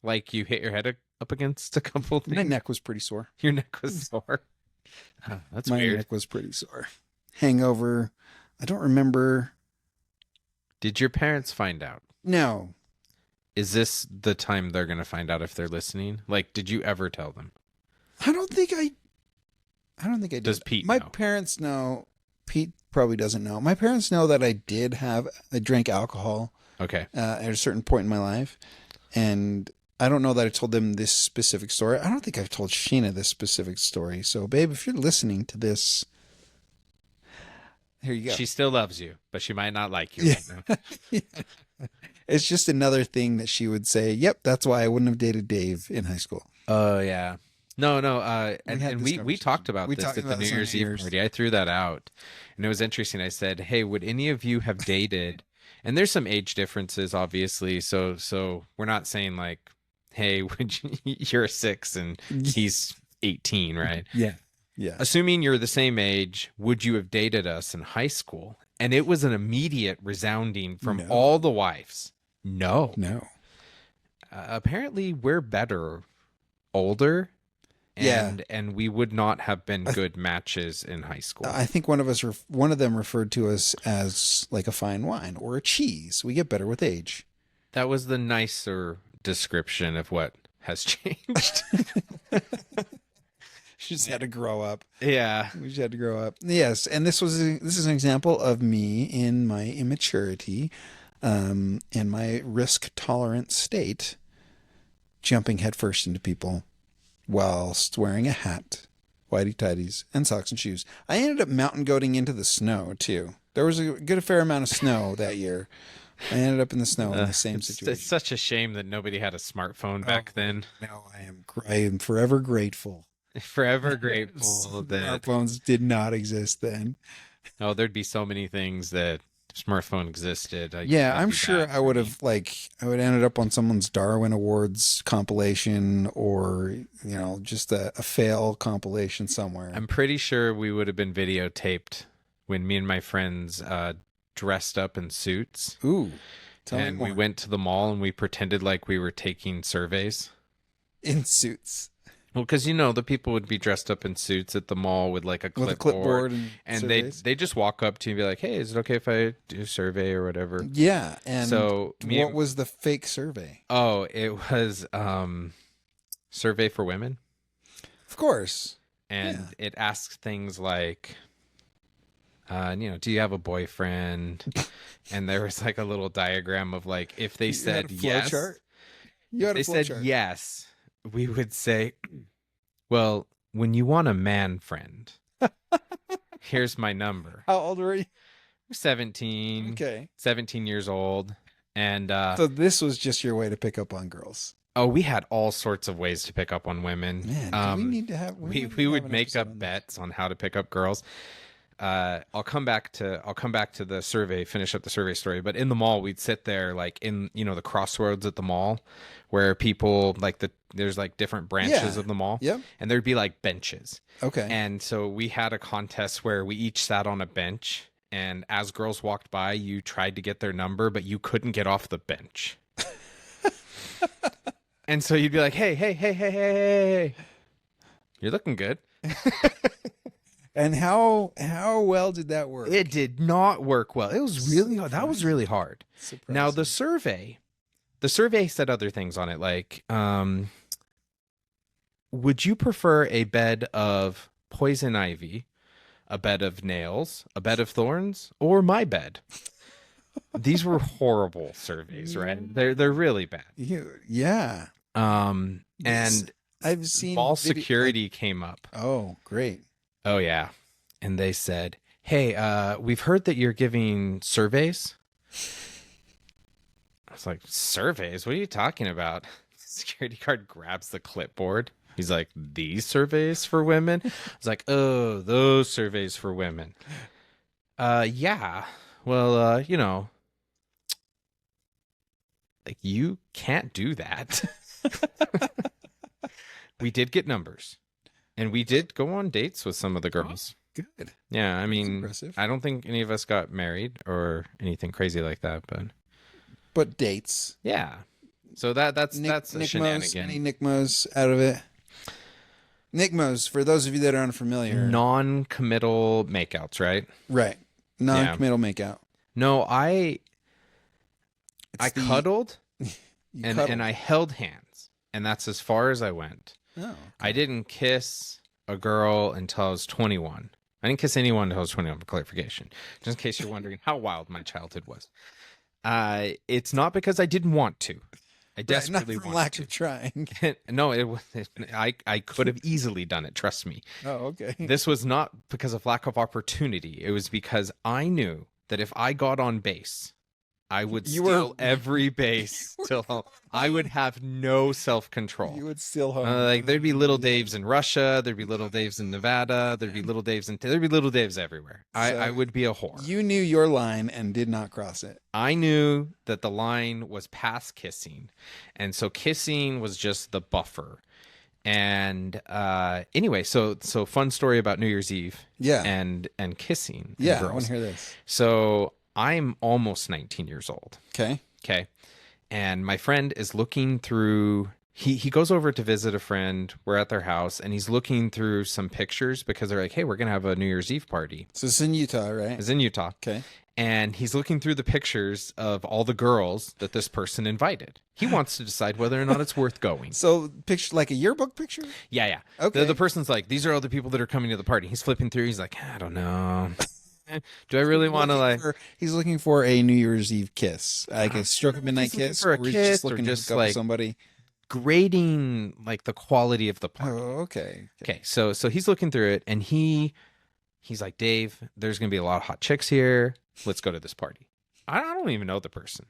Like you hit your head up against a couple things? My neck was pretty sore. Your neck was sore. Oh, that's My weird. neck was pretty sore. Hangover. I don't remember. Did your parents find out? No. is this the time they're going to find out if they're listening? Like, did you ever tell them? I don't think I did. Does Pete My know? parents know. Pete probably doesn't know. My parents know that I drank alcohol Okay. at a certain point in my life, and I don't know that I told them this specific story. I don't think I've told Sheena this specific story. So, babe, if you're listening to this, here you go. She still loves you, but she might not like you Yeah. right now. It's just another thing that she would say. Yep, that's why I wouldn't have dated Dave in high school. Oh, yeah. No. We had And this we conversation. talked about We this talked at the about New this on Year's New Eve Year's. party. I threw that out. And it was interesting. I said, hey, would any of you have dated? And there's some age differences, obviously. So we're not saying like, hey, you're 6 and he's 18, right? Yeah. Yeah. Assuming you're the same age, would you have dated us in high school? And it was an immediate resounding from No. all the wives. No. No. Apparently, we're better, older, Yeah. and we would not have been good matches in high school. I think one of them referred to us as like a fine wine or a cheese. We get better with age. That was the nicer description of what has changed. She just had to grow up. Yeah. We just had to grow up. Yes, and this is an example of me in my immaturity, and my risk tolerant state, jumping headfirst into people whilst wearing a hat, whitey tighties, and socks and shoes. I ended up mountain goating into the snow too. There was a good fair amount of snow that year. I ended up in the snow in the same situation. It's such a shame that nobody had a smartphone back then. No, I am forever grateful. Forever grateful that Smartphones did not exist then. there'd be so many things that smartphone existed. Yeah, I'd I'm be sure bad I would for me. have I would ended up on someone's Darwin Awards compilation or, just a fail compilation somewhere. I'm pretty sure we would have been videotaped when me and my friends dressed up in suits Ooh, tell me and more. we went to the mall and we pretended like we were taking surveys. In suits Well, because the people would be dressed up in suits at the mall with like a with clipboard, a clipboard and surveys. they just walk up to you and be like, "Hey, is it okay if I do a survey or whatever?" Yeah, and So what was the fake survey? it was survey for women, Of course. and it asks things like, do you have a boyfriend? And there was like a little diagram of like if they said yes, You had they a flow said chart. yes, we would say, well, when you want a man friend, here's my number. How old were you? 17, Okay. 17 years old. And So this was just your way to pick up on girls. we had all sorts of ways to pick up on women. Man, do we need to have we need to have would an make episode up on this. bets on how to pick up girls. I'll come back to the survey, finish up the survey story. But in the mall, we'd sit there like in the crossroads at the mall, where people there's like different branches Yeah. of the mall, Yep. and there'd be like benches. Okay. And so we had a contest where we each sat on a bench, and as girls walked by, you tried to get their number, but you couldn't get off the bench. And so you'd be like, hey, you're looking good. And how well did that work? It did not work well. It was really hard. That was really hard. Now the survey said other things on it, like, would you prefer a bed of poison ivy, a bed of nails, a bed of thorns, or my bed? These were horrible surveys, right? They're really bad. Yeah. And I've seen mall video- security came up. Oh, great. Oh yeah. And they said, "Hey, we've heard that you're giving surveys." I was like, "Surveys? What are you talking about?" Security guard grabs the clipboard. He's like, "These surveys for women?" I was like, "Oh, those surveys for women." Yeah. Well, like you can't do that. We did get numbers. And we did go on dates with some of the girls. Good. Yeah, I mean, impressive. I don't think any of us got married or anything crazy like that, but But dates. yeah. So that's a Nick Mose, shenanigan. any Nick Mose out of it? Nick Mose, for those of you that are unfamiliar. Non-committal makeouts, right? Right. Non-committal makeout. No, I It's the- cuddled. and I held hands, and that's as far as I went. Oh, okay. I didn't kiss a girl until I was 21. I didn't kiss anyone until I was 21, for clarification, just in case you're wondering how wild my childhood was. It's not because I didn't want to. I desperately not from wanted lack to. of trying. No, it was. I could have easily done it. Trust me. Oh, okay. This was not because of lack of opportunity. It was because I knew that if I got on base, I would steal every base till I would have no self-control. You would steal home. Like there'd be little Daves in Russia, there'd be little Daves in Nevada, there'd be little Daves everywhere. I would be a whore. You knew your line and did not cross it. I knew that the line was past kissing, and so kissing was just the buffer. And anyway, so fun story about New Year's Eve. Yeah. And kissing. And Yeah, girls. I want to hear this. So I'm almost 19 years old. Okay. Okay. And my friend is looking through, he goes over to visit a friend. We're at their house, and he's looking through some pictures because they're like, hey, we're going to have a New Year's Eve party. So it's in Utah, right? It's in Utah. Okay. And he's looking through the pictures of all the girls that this person invited. He wants to decide whether or not it's worth going. So picture like a yearbook picture? Yeah. Okay. The person's like, these are all the people that are coming to the party. He's flipping through. He's like, I don't know. Do I really want to like? He's looking for a New Year's Eve kiss, like a stroke of midnight kiss, for a or he's kiss, just or looking just to hook up like with somebody. Grading like the quality of the party. Oh, okay. Okay, so he's looking through it, and he's like, Dave, there's gonna be a lot of hot chicks here. Let's go to this party. I don't even know the person.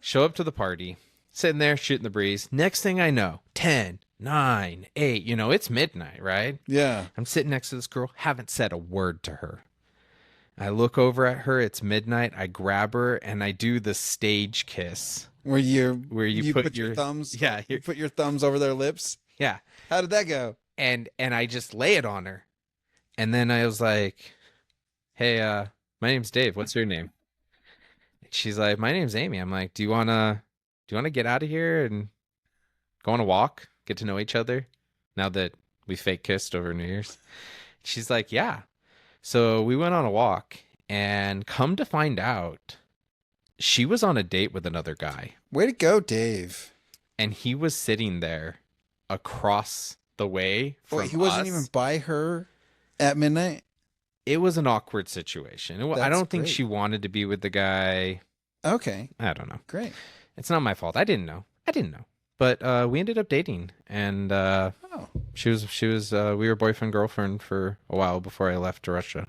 Show up to the party, sitting there shooting the breeze. Next thing I know, 10, 9, 8. You know, it's midnight, right? Yeah. I'm sitting next to this girl. Haven't said a word to her. I look over at her. It's midnight. I grab her and I do the stage kiss. Where you put your thumbs. Yeah, you put your thumbs over their lips. Yeah. How did that go? And I just lay it on her. And then I was like, hey, my name's Dave. What's your name? She's like, my name's Amy. I'm like, do you wanna get out of here and go on a walk, get to know each other now that we fake kissed over New Year's? She's like, yeah. So we went on a walk, and come to find out, she was on a date with another guy. Way to go, Dave. And he was sitting there across the way from he wasn't us. even by her at midnight? It was an awkward situation. I don't think she wanted to be with the guy. Okay. I don't know. Great. It's not my fault. I didn't know. But we ended up dating, and she was we were boyfriend girlfriend for a while before I left to Russia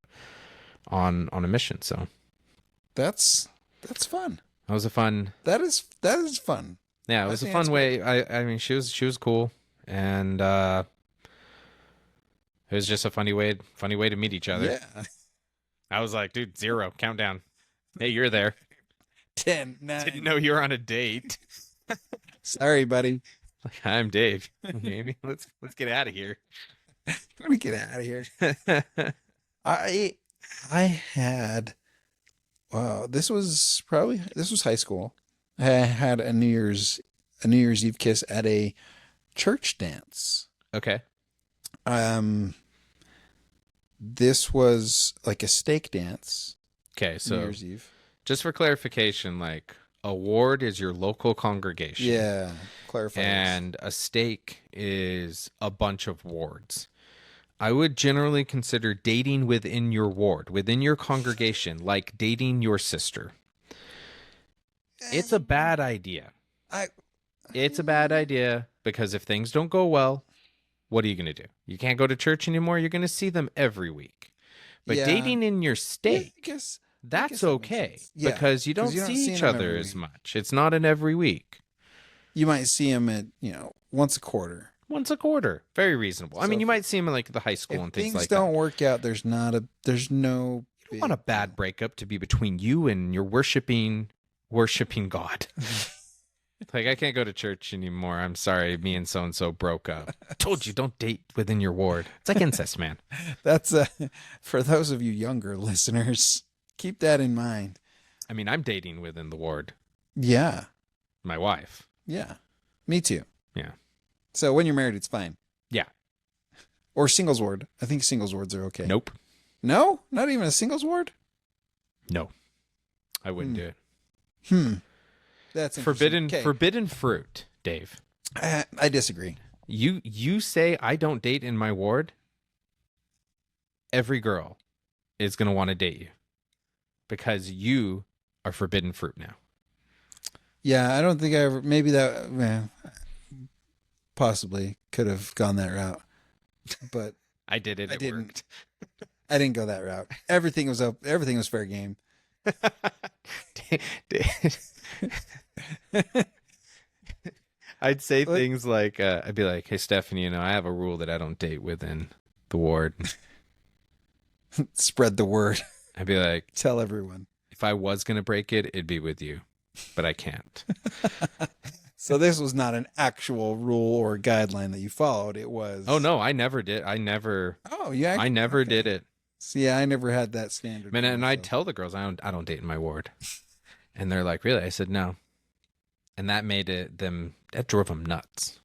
on a mission. So that's fun. that was a fun. That is fun. Yeah, it was a fun way. I mean, she was cool, and it was just a funny way to meet each other. Yeah. I was like, dude, 0 countdown. Hey, you're there. 10, 9. Didn't know you were on a date. Sorry, buddy. Like, I'm Dave. Maybe let's get out of here. Let me get out of here. I had this was high school. I had a New Year's Eve kiss at a church dance. Okay. This was like a stake dance. Okay, so New Year's Eve. Just for clarification, like a ward is your local congregation. Yeah, clarify. And a stake is a bunch of wards. I would generally consider dating within your ward, within your congregation, like dating your sister. It's a bad idea. It's a bad idea because if things don't go well, what are you going to do? You can't go to church anymore. You're going to see them every week. But dating in your stake, that's okay because you don't see each other as much. It's not an every week. You might see them at, once a quarter. Once a quarter. Very reasonable. I mean, you might see them in like the high school and things like that. Things don't work out. There's no. You don't want a bad breakup to be between you and your worshiping God. Like, I can't go to church anymore. I'm sorry. Me and so-and-so broke up. I told you, don't date within your ward. It's like incest, man. That's for those of you younger listeners, keep that in mind. I mean, I'm dating within the ward. Yeah. My wife. Yeah. Me too. Yeah. So when you're married, it's fine. Yeah. Or singles ward. I think singles wards are okay. Nope. No? Not even a singles ward? No. I wouldn't do it. That's interesting. Okay. Forbidden fruit, Dave. I disagree. You say I don't date in my ward. Every girl is going to want to date you because you are forbidden fruit now. Yeah, I don't think I ever. Maybe that possibly could have gone that route, but I did it. I It didn't. worked. I didn't go that route. Everything was up. Everything was fair game. I'd say What? things like, I'd be like, "Hey, Stephanie, I have a rule that I don't date within the ward." Spread the word. I'd be like, Tell everyone. if I was gonna break it, it'd be with you, but I can't. So this was not an actual rule or guideline that you followed. It was. Oh no, I never did. I never did it. See, I never had that standard. Man, and I'd tell the girls I don't date in my ward, and they're like, "Really?" I said no, and that made that drove them nuts.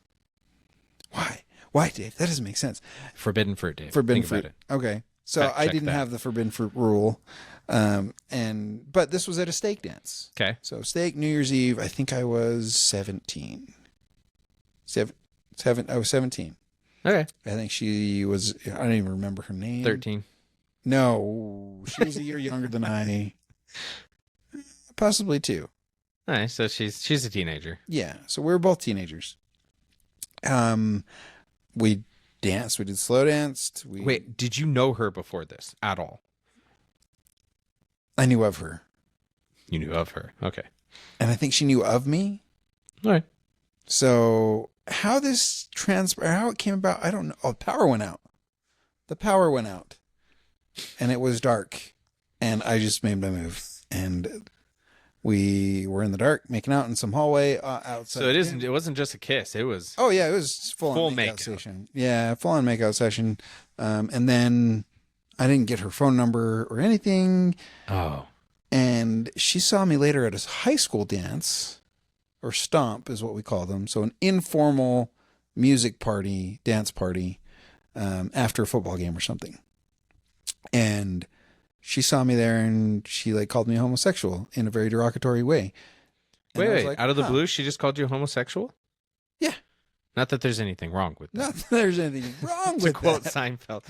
Why? Why, Dave? That doesn't make sense. Forbidden fruit, Dave. Forbidden Think fruit. about it. Okay, so Fact I check didn't that. have the forbidden fruit rule, but this was at a steak dance. Okay. So steak New Year's Eve. I think I was 17. I was 17. Okay. I think she was. I don't even remember her name. 13. No, she was a year younger than I. Possibly 2. All right, so she's a teenager. Yeah, so we were both teenagers. We danced. We did slow danced. Wait, did you know her before this at all? I knew of her, You knew of her. Okay. and I think she knew of me. All right. So how this how it came about, I don't know. Oh, the power went out. The power went out, and it was dark, and I just made my move, and we were in the dark making out in some hallway outside. So it wasn't just a kiss. It was Oh yeah, it was full on makeout session. Yeah, full on makeout session. And then I didn't get her phone number or anything. Oh. And she saw me later at a high school dance, or stomp is what we call them. So an informal music party, dance party, after a football game or something. And she saw me there, and she like called me homosexual in a very derogatory way. And I was Wait, like, out of the huh. blue, she just called you homosexual? Yeah. Not that there's anything wrong with that. Not that there's anything wrong To with quote that. Seinfeld,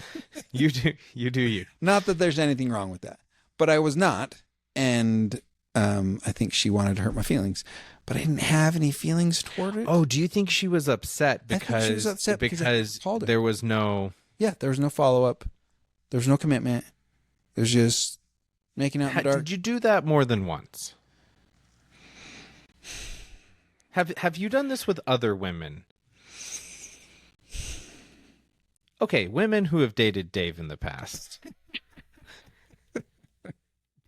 you do you. Not that there's anything wrong with that. But I was not. And I think she wanted to hurt my feelings. But I didn't have any feelings toward it. Oh, do you think she was upset I think she was upset because I called her. there was no... Yeah, there was no follow-up. There was no commitment. It was just making out in the dark. Did you do that more than once? Have you done this with other women? Okay, women who have dated Dave in the past.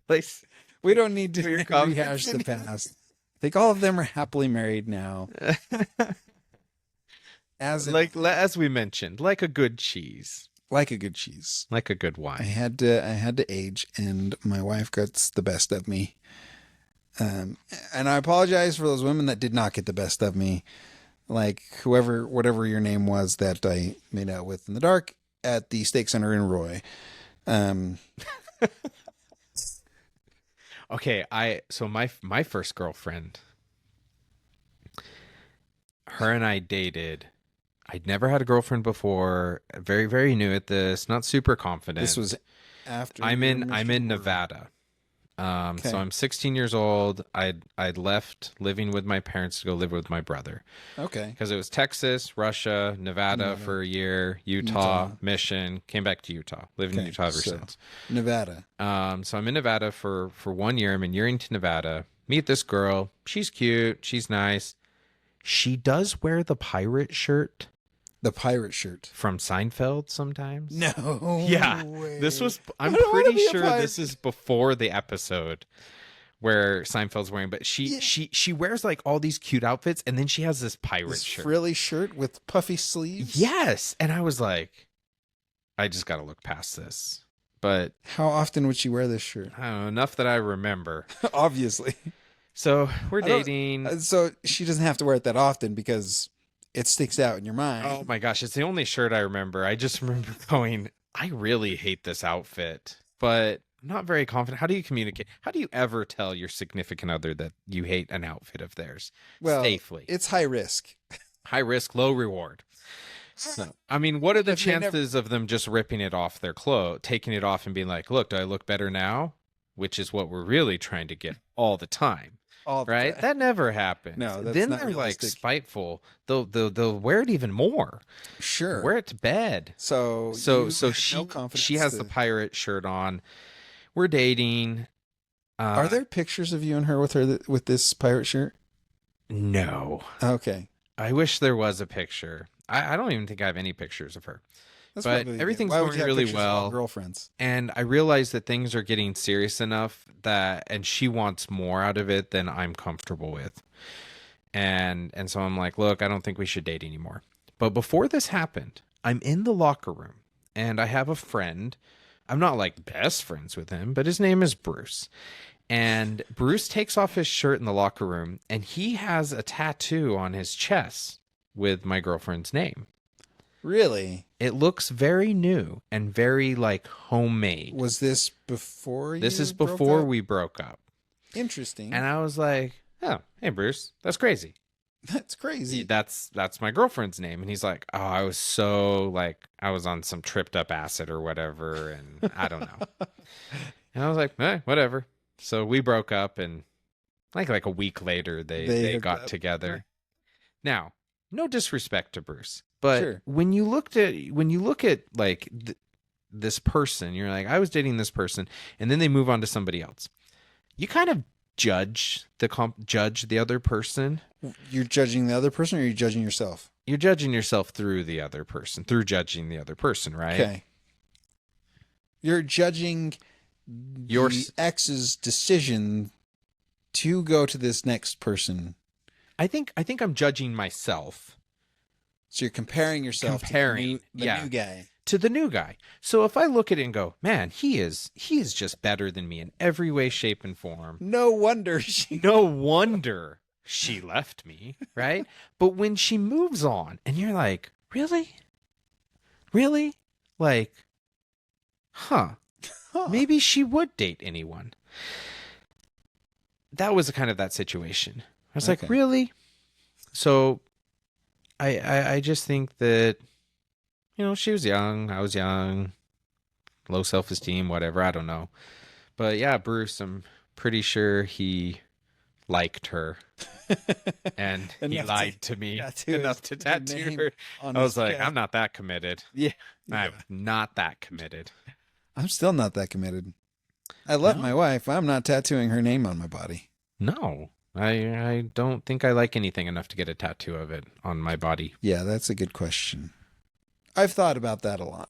Place. We don't need to your comments. rehash the past. I think all of them are happily married now. As we mentioned, like a good cheese, like a good cheese. like a good I wine. had to age, and my wife got the best of me. And I apologize for those women that did not get the best of me. Like whatever your name was that I made out with in the dark at the steak center in Roy. Okay, so my first girlfriend, her and I dated. I'd never had a girlfriend before. Very, very new at this. Not super confident. This was after I'm your in mission, or- Nevada. Okay. So I'm 16 years old. I'd left living with my parents to go live with my brother Okay. because it was Texas, Russia, Nevada for a year, Utah, mission. Came back to Utah. Lived in Okay, Utah ever so- since. Nevada. So I'm in Nevada for 1 year. I'm in Urington, Nevada. Meet this girl. She's cute. She's nice. She does wear the pirate shirt The pirate shirt. from Seinfeld sometimes. No. Yeah. way. This was, I'm I don't wanna pretty be a sure pirate. this is before the episode where Seinfeld's wearing, but she wears like all these cute outfits, and then she has this pirate This shirt. frilly shirt with puffy sleeves. Yes. And I was like, I just got to look past this. But How often would she wear this shirt? I don't know, enough that I remember. Obviously. So we're I don't- dating. So she doesn't have to wear it that often because it sticks out in your mind. Oh my gosh, it's the only shirt I remember. I just remember going, I really hate this outfit. But not very confident. How do you communicate? How do you ever tell your significant other that you hate an outfit of theirs Well, safely? it's high risk. High risk, low reward. So, I mean, what are the If they never, chances of them just ripping it off their clothes, taking it off and being like, look, do I look better now? Which is what we're really trying to get all the time. all the Right? time. That never happens. No, that's Then not they're like realistic. spiteful. They'll wear it even more. Sure. Wear it to bed. So So you so had no she confidence has the to. pirate shirt on. We're dating. Are there pictures of you and her with this pirate shirt? No. Okay, I wish there was a picture. I don't even think I have any pictures of her. that's But probably good. everything's Why would going you have really pictures of all well. girlfriends? And I realize that things are getting serious enough that and she wants more out of it than I'm comfortable with. And so I'm like, look, I don't think we should date anymore. But before this happened, I'm in the locker room and I have a friend. I'm not like best friends with him, but his name is Bruce. And Bruce takes off his shirt in the locker room and he has a tattoo on his chest with my girlfriend's name. Really? It looks very new and very like homemade. Was this before you? This is broke before up? we broke up. Interesting. And I was like, "Oh, hey Bruce, that's crazy. That's crazy. That's my girlfriend's name." And he's like, "Oh, I was so like I was on some tripped up acid or whatever and I don't know." And I was like, whatever." So we broke up and like a week later they hooked got up. together. Now, no disrespect to Bruce, but Sure. when you look at like this person, you're like, I was dating this person, and then they move on to somebody else. You kind of judge the other person. You're judging the other person, or you're judging yourself? You're judging yourself through the other person, through judging the other person, right? Okay. You're judging Your the ex's decision to go to this next person. I think I'm judging myself So you're comparing yourself Comparing, to the yeah. new guy. to the new guy. So if I look at it and go, man, he is just better than me in every way, shape, and form. No wonder she. No wonder she left me, right? But when she moves on and you're like, really? Really? Like, huh, maybe she would date anyone. That was kind of that situation. I was Okay. like, really? So I just think that, she was young, I was young, low self-esteem, whatever, I don't know. But yeah, Bruce, I'm pretty sure he liked her and he Enough to lied to me tattoo enough to his tattoo name her. on I was his like, chest. I'm not that committed. Yeah. I'm not that committed. I'm still not that committed. I love No? my wife. I'm not tattooing her name on my body. No, I don't think I like anything enough to get a tattoo of it on my body. Yeah, that's a good question. I've thought about that a lot.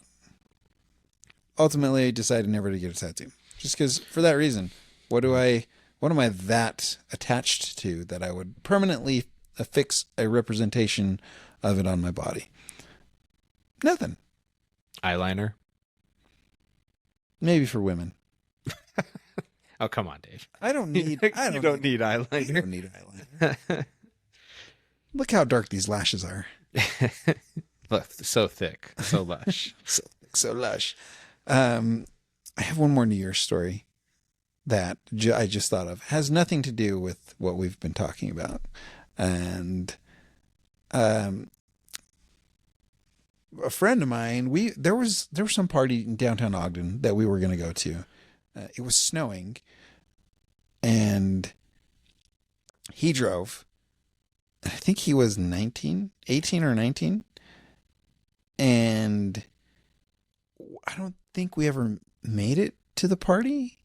Ultimately, I decided never to get a tattoo. Just because, for that reason, what am I that attached to that I would permanently affix a representation of it on my body? Nothing. Eyeliner. Maybe for women. Oh, come on, Dave. I don't need. I You don't need I eyeliner. don't need eyeliner. Look how dark these lashes are. Look, so thick, so lush. So lush. I have one more New Year's story that I just thought of. Has nothing to do with what we've been talking about, and a friend of mine. There was some party in downtown Ogden that we were going to go to. It was snowing, and he drove. I think he was 18 or 19. And I don't think we ever made it to the party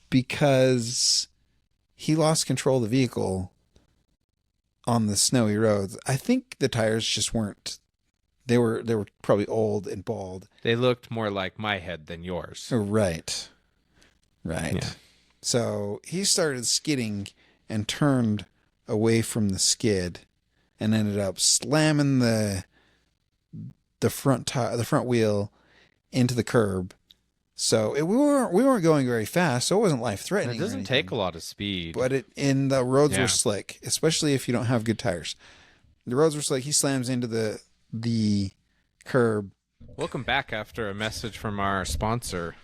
because he lost control of the vehicle on the snowy roads. I think the tires just weren't. They were probably old and bald. They looked more like my head than yours. Right. Yeah. So he started skidding and turned away from the skid and ended up slamming the front wheel into the curb. So we weren't going very fast, so it wasn't life It threatening. doesn't take a lot of speed. But the roads Yeah. were slick, especially if you don't have good tires. The roads were slick. He slams into the curb. Welcome back after a message from our sponsor.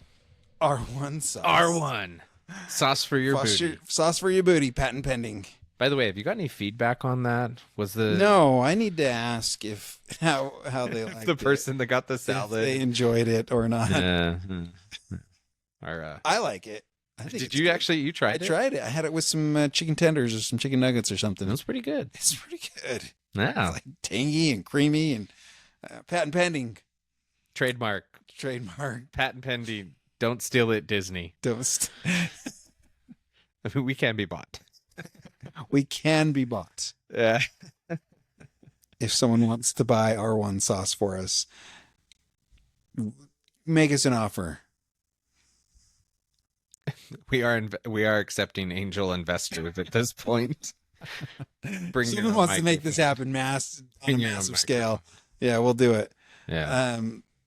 R1 sauce. R1 sauce for your booty. Sauce for your booty, patent pending. By the way, have you got any feedback on that? Was the No, I need to ask if how they liked the person that got the if salad? they enjoyed it or not. Yeah. I like it. I think Did it's you good. actually? You tried I it? tried it. I had it with some chicken tenders or some chicken nuggets or something. It was pretty good. It's pretty good. Yeah. It's like tangy and creamy and patent pending. Trademark. Trademark. Patent pending. Don't steal it, Disney. Don't. We can be bought. We can be bought. Yeah. If someone wants to buy R1 sauce for us, make us an offer. We are accepting angel investors at this point. Bring Someone wants to make this happen on a massive scale. Yeah, we'll do it. Yeah.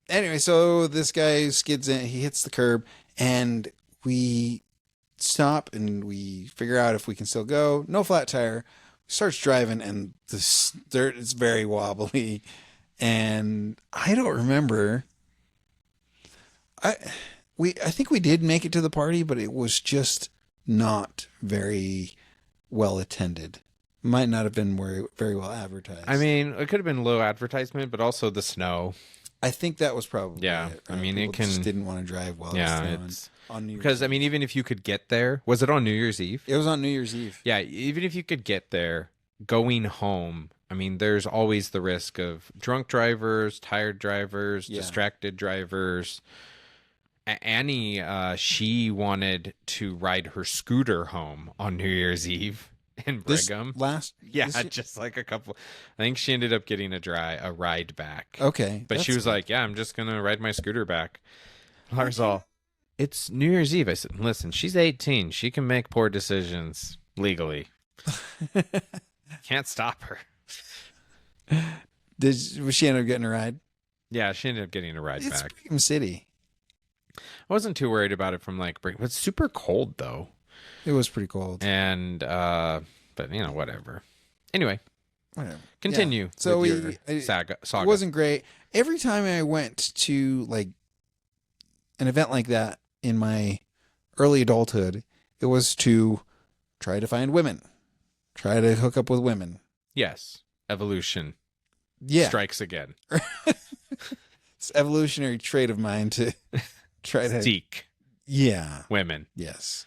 Anyway, so this guy skids in, he hits the curb, and we stop and we figure out if we can still go. No flat tire. Starts driving, and the dirt is very wobbly, and I don't remember. I think we did make it to the party, but it was just not very well attended. Might not have been very well advertised. I mean, it could have been low advertisement, but also the snow. I think that was probably Yeah. it. I mean, People it can just didn't want to drive while Yeah, it was it's on New Year's because I mean, even if you could get there, was it on New Year's Eve? It was on New Year's Eve. Yeah, even if you could get there, going home, I mean, there's always the risk of drunk drivers, tired drivers, Yeah. distracted drivers. Annie, she wanted to ride her scooter home on New Year's Eve in Brigham. Yeah, Just like a couple. I think she ended up getting a ride back. okay. But she was like, "Yeah, I'm just gonna ride my scooter back." Lars all, it's New Year's Eve. I said, "Listen, she's 18. She can make poor decisions legally. Can't stop her." Was she end up getting a ride? Yeah, she ended up getting a ride It's back. Brigham City. I wasn't too worried about it from like Brigham. It's super cold though, It was pretty cold. and but you know, whatever. Anyway, Whatever. continue. Yeah. So with your saga. It wasn't great. Every time I went to like an event like that in my early adulthood, it was to try to find women, try to hook up with women. Yes, evolution Yeah, strikes again. it's an evolutionary trait of mine to try to. Seek Yeah. women. Yes.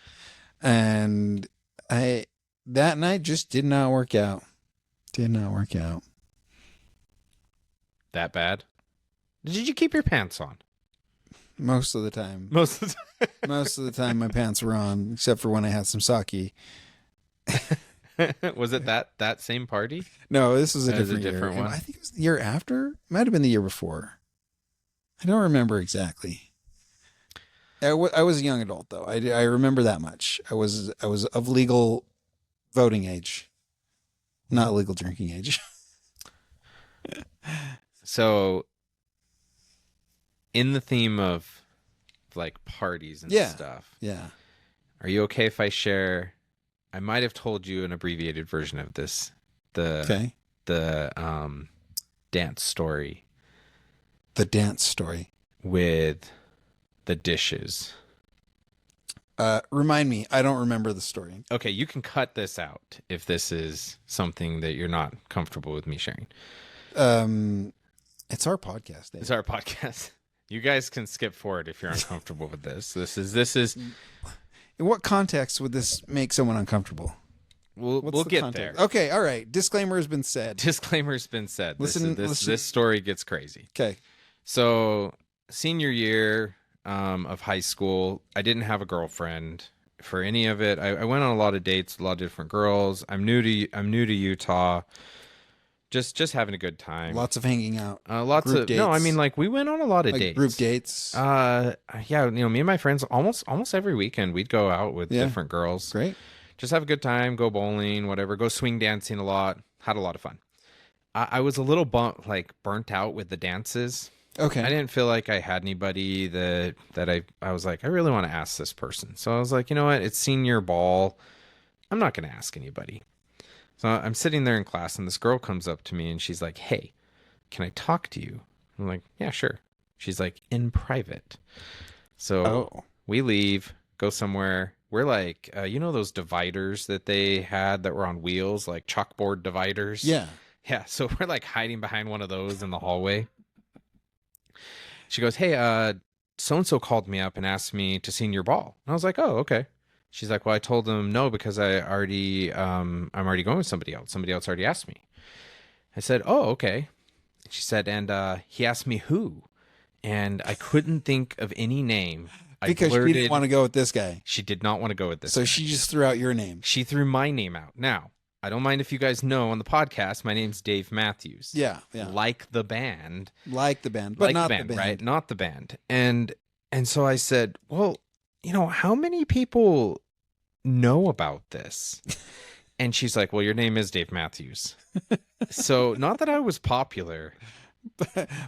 And that night just did not work out. Did not work out. That bad? Did you keep your pants on? Most of the time. Most of the Most of the time my pants were on, except for when I had some sake. time. Was it that same party? No, this was a That was a different, different year. one? I think it was the year after. It might have been the year before. I don't remember exactly. I was a young adult though. I remember that much. I was of legal voting age, not legal drinking age. So, in the theme of like parties and Yeah. stuff, Yeah. are you okay if I share? I might have told you an abbreviated version of this. Okay. The dance story The dance story. with the dishes. Remind me. I don't remember the story. Okay, you can cut this out if this is something that you're not comfortable with me sharing. It's our podcast. Dave. It's our podcast. You guys can skip forward if you're uncomfortable with this. This is In what context would this make someone uncomfortable? we'll What's the get context? there. Okay. All right. Disclaimer has been said. Disclaimer's been said. Listen- This story gets crazy. Okay. So, senior year of high school, I didn't have a girlfriend for any of it. I went on a lot of dates, a lot of different girls. I'm new to Utah. Just having a good time. Lots of hanging out. Lots group of no, I dates. mean like we went on a lot of Like dates. group dates. Yeah, you know, me and my friends almost every weekend we'd go out with Yeah. different girls. Great. Just have a good time, go bowling, whatever, go swing dancing a lot. Had a lot of fun. I was a little burnt out with the dances. Okay. I didn't feel like I had anybody that I was like, I really want to ask this person. So I was like, you know what? It's senior ball. I'm not going to ask anybody. So I'm sitting there in class and this girl comes up to me and she's like, hey, can I talk to you? I'm like, yeah, sure. She's like, in private. So Oh. We leave, go somewhere. We're like, you know, those dividers that they had that were on wheels, like chalkboard dividers. Yeah. Yeah. So we're like hiding behind one of those in the hallway. She goes, "Hey, so and so called me up and asked me to senior ball." And I was like, "Oh, okay." She's like, "Well, I told them no because I'm already going with somebody else. Somebody else already asked me." I said, "Oh, okay." She said, "And he asked me who," and I couldn't think of any name. I Because she didn't blurted. want to go with this guy. She did not want to go with this So guy. she just threw out your name. She threw my name out. Now, I don't mind if you guys know on the podcast, my name's Dave Matthews. Yeah, yeah. Like the band. Like the band, but Like not the band, the band. right? Not the band. And so I said, "Well, you know, how many people know about this?" And she's like, "Well, your name is Dave Matthews." So, not that I was popular,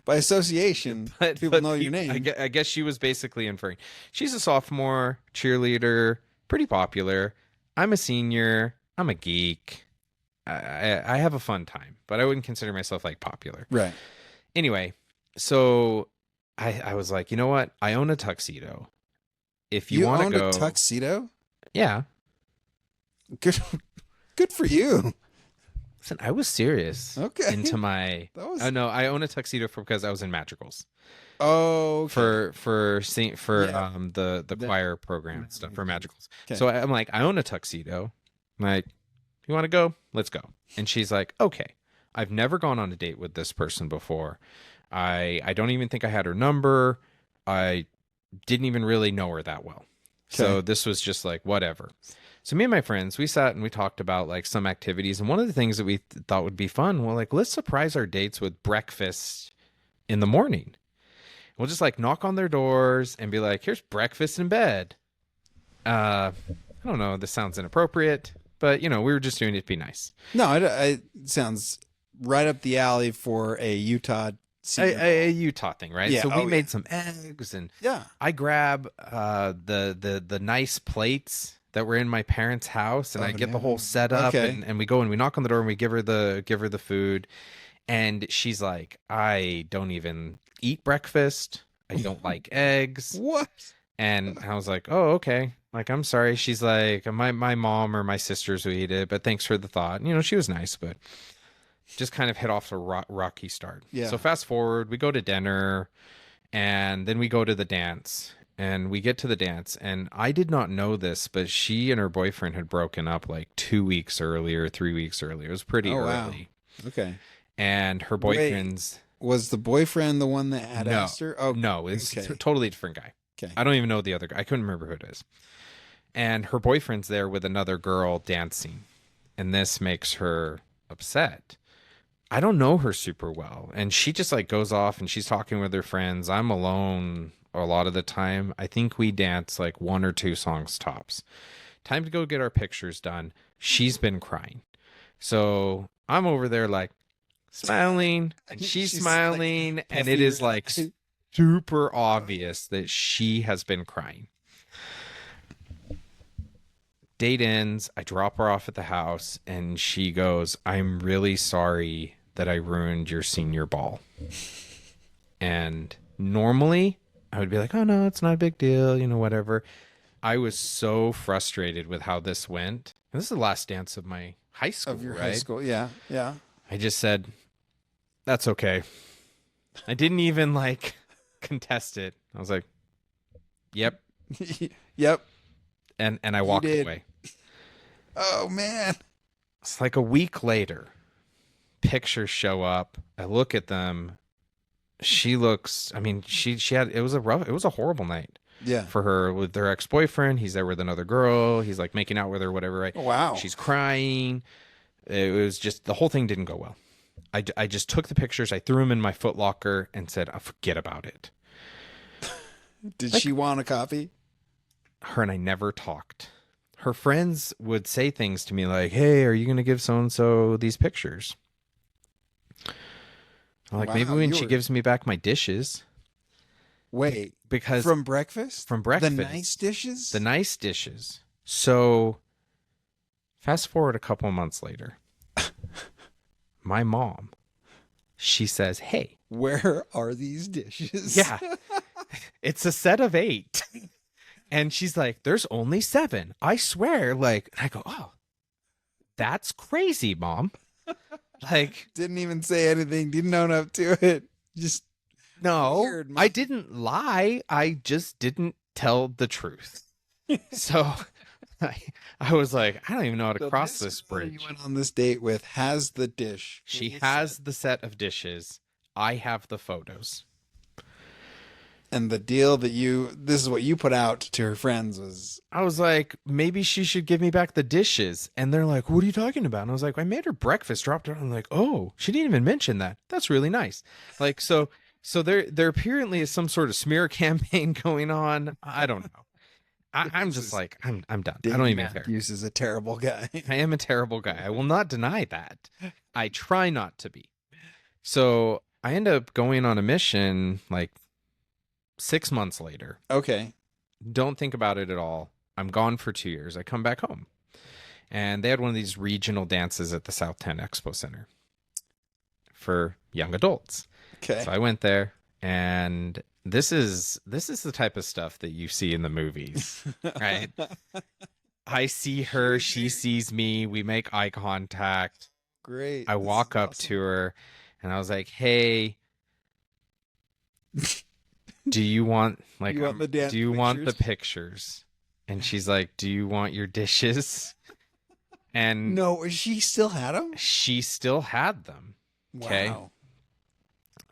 By association, people know your name. I guess she was basically inferring. She's a sophomore, cheerleader, pretty popular. I'm a senior. I'm a geek. I have a fun time, but I wouldn't consider myself like popular. Right. Anyway, so I was like, you know what? I own a tuxedo. If you want to owned go, a tuxedo? yeah. Good for you. Listen, I was serious. Okay. Into my. That was... Oh no, I own a tuxedo because I was in Madrigals. Oh, okay. For Yeah. the choir program stuff for Madrigals. Okay. So I'm like, I own a tuxedo. I'm like, you want to go? Let's go. And she's like, okay. I've never gone on a date with this person before. I don't even think I had her number. I didn't even really know her that well. So this was just like whatever. So me and my friends, we sat and we talked about like some activities, and one of the things that we thought would be fun, well, like let's surprise our dates with breakfast in the morning. We'll just like knock on their doors and be like, "Here's breakfast in bed." I don't know, this sounds inappropriate, but you know, we were just doing it to be nice. No, it sounds right up the alley for a Utah A Utah thing, right? Yeah. So we Oh, made some eggs, and yeah. I grab the nice plates that were in my parents' house, and I get the whole setup, Okay. and we go and we knock on the door and we give her the food, and she's like, "I don't even eat breakfast. I don't like eggs." What? And I was like, "Oh, okay. Like, I'm sorry." She's like, my mom or my sisters who eat it, but thanks for the thought. You know, she was nice, but just kind of hit off a rocky start. Yeah. So fast forward, we go to dinner, and then we go to the dance, and we get to the dance, and I did not know this, but she and her boyfriend had broken up like 2 weeks earlier, 3 weeks earlier. It was pretty early. Wow. Okay. And her boyfriend's... Was the boyfriend the one that had No. asked her? Oh, No, it's okay. a totally different guy. Okay. I don't even know the other guy. I couldn't remember who it is. And her boyfriend's there with another girl dancing, and this makes her upset. I don't know her super well, and she just like goes off and she's talking with her friends. I'm alone a lot of the time. I think we dance like 1 or 2 songs tops. Time to go get our pictures done. She's been crying. So I'm over there like smiling, and she's smiling, like, and it is like super obvious that she has been crying. Date ends. I drop her off at the house, and she goes, "I'm really sorry that I ruined your senior ball." And normally I would be like, "Oh no, it's not a big deal, you know, whatever." I was so frustrated with how this went. And this is the last dance of my high school, Of your right? high school. Yeah. Yeah. I just said, "That's okay." I didn't even like contest it. I was like, "Yep." Yep. And I walked did. away. Oh, man. It's like a week later, pictures show up. I look at them. She looks, I mean, she had, it was a horrible night Yeah. for her with her ex-boyfriend. He's there with another girl. He's like making out with her, whatever, right? Oh, wow. She's crying. It was just, the whole thing didn't go well. I just took the pictures. I threw them in my Foot Locker and said, "I'll forget about it." Did she want a copy? Her and I never talked. Her friends would say things to me like, "Hey, are you going to give so-and-so these pictures?" I'm like, maybe when she gives me back my dishes. Wait. Because From breakfast? From breakfast. The nice dishes? The nice dishes. So fast forward a couple of months later. My mom, she says, "Hey, where are these dishes?" yeah, it's a set of 8." And she's like, there's only 7. I swear. Like, and I go, oh, that's crazy, Mom. Like, Didn't even say anything. Didn't own up to it. Just no, weird, I Mom. didn't lie. I just didn't tell the truth. So I was like, I don't even know how to So cross this girl bridge. you went on this date with has the dish. She in has set. the set of dishes. I have the photos. And the deal that this is what you put out to her friends was, I was like, maybe she should give me back the dishes. And they're like, what are you talking about? And I was like, I made her breakfast, dropped it on. I'm like, oh, she didn't even mention that. That's really nice. Like, so there apparently is some sort of smear campaign going on. I don't know. I'm just like, I'm done. I Dave don't even care. Matthews is a terrible guy. I am a terrible guy. I will not deny that. I try not to be. So I end up going on a mission like 6 months later. Okay. Don't think about it at all. I'm gone for 2 years. I come back home. And they had one of these regional dances at the South 10 Expo Center for young adults. Okay. So I went there, and this is the type of stuff that you see in the movies, right? I see her, she sees me, we make eye contact. Great. I This walk is up awesome. to her, and I was like, "Hey, do you want like You want the dance do you want the pictures? pictures?" And she's like, "Do you want your dishes?" And No, she still had him? she still had them. Okay. Wow.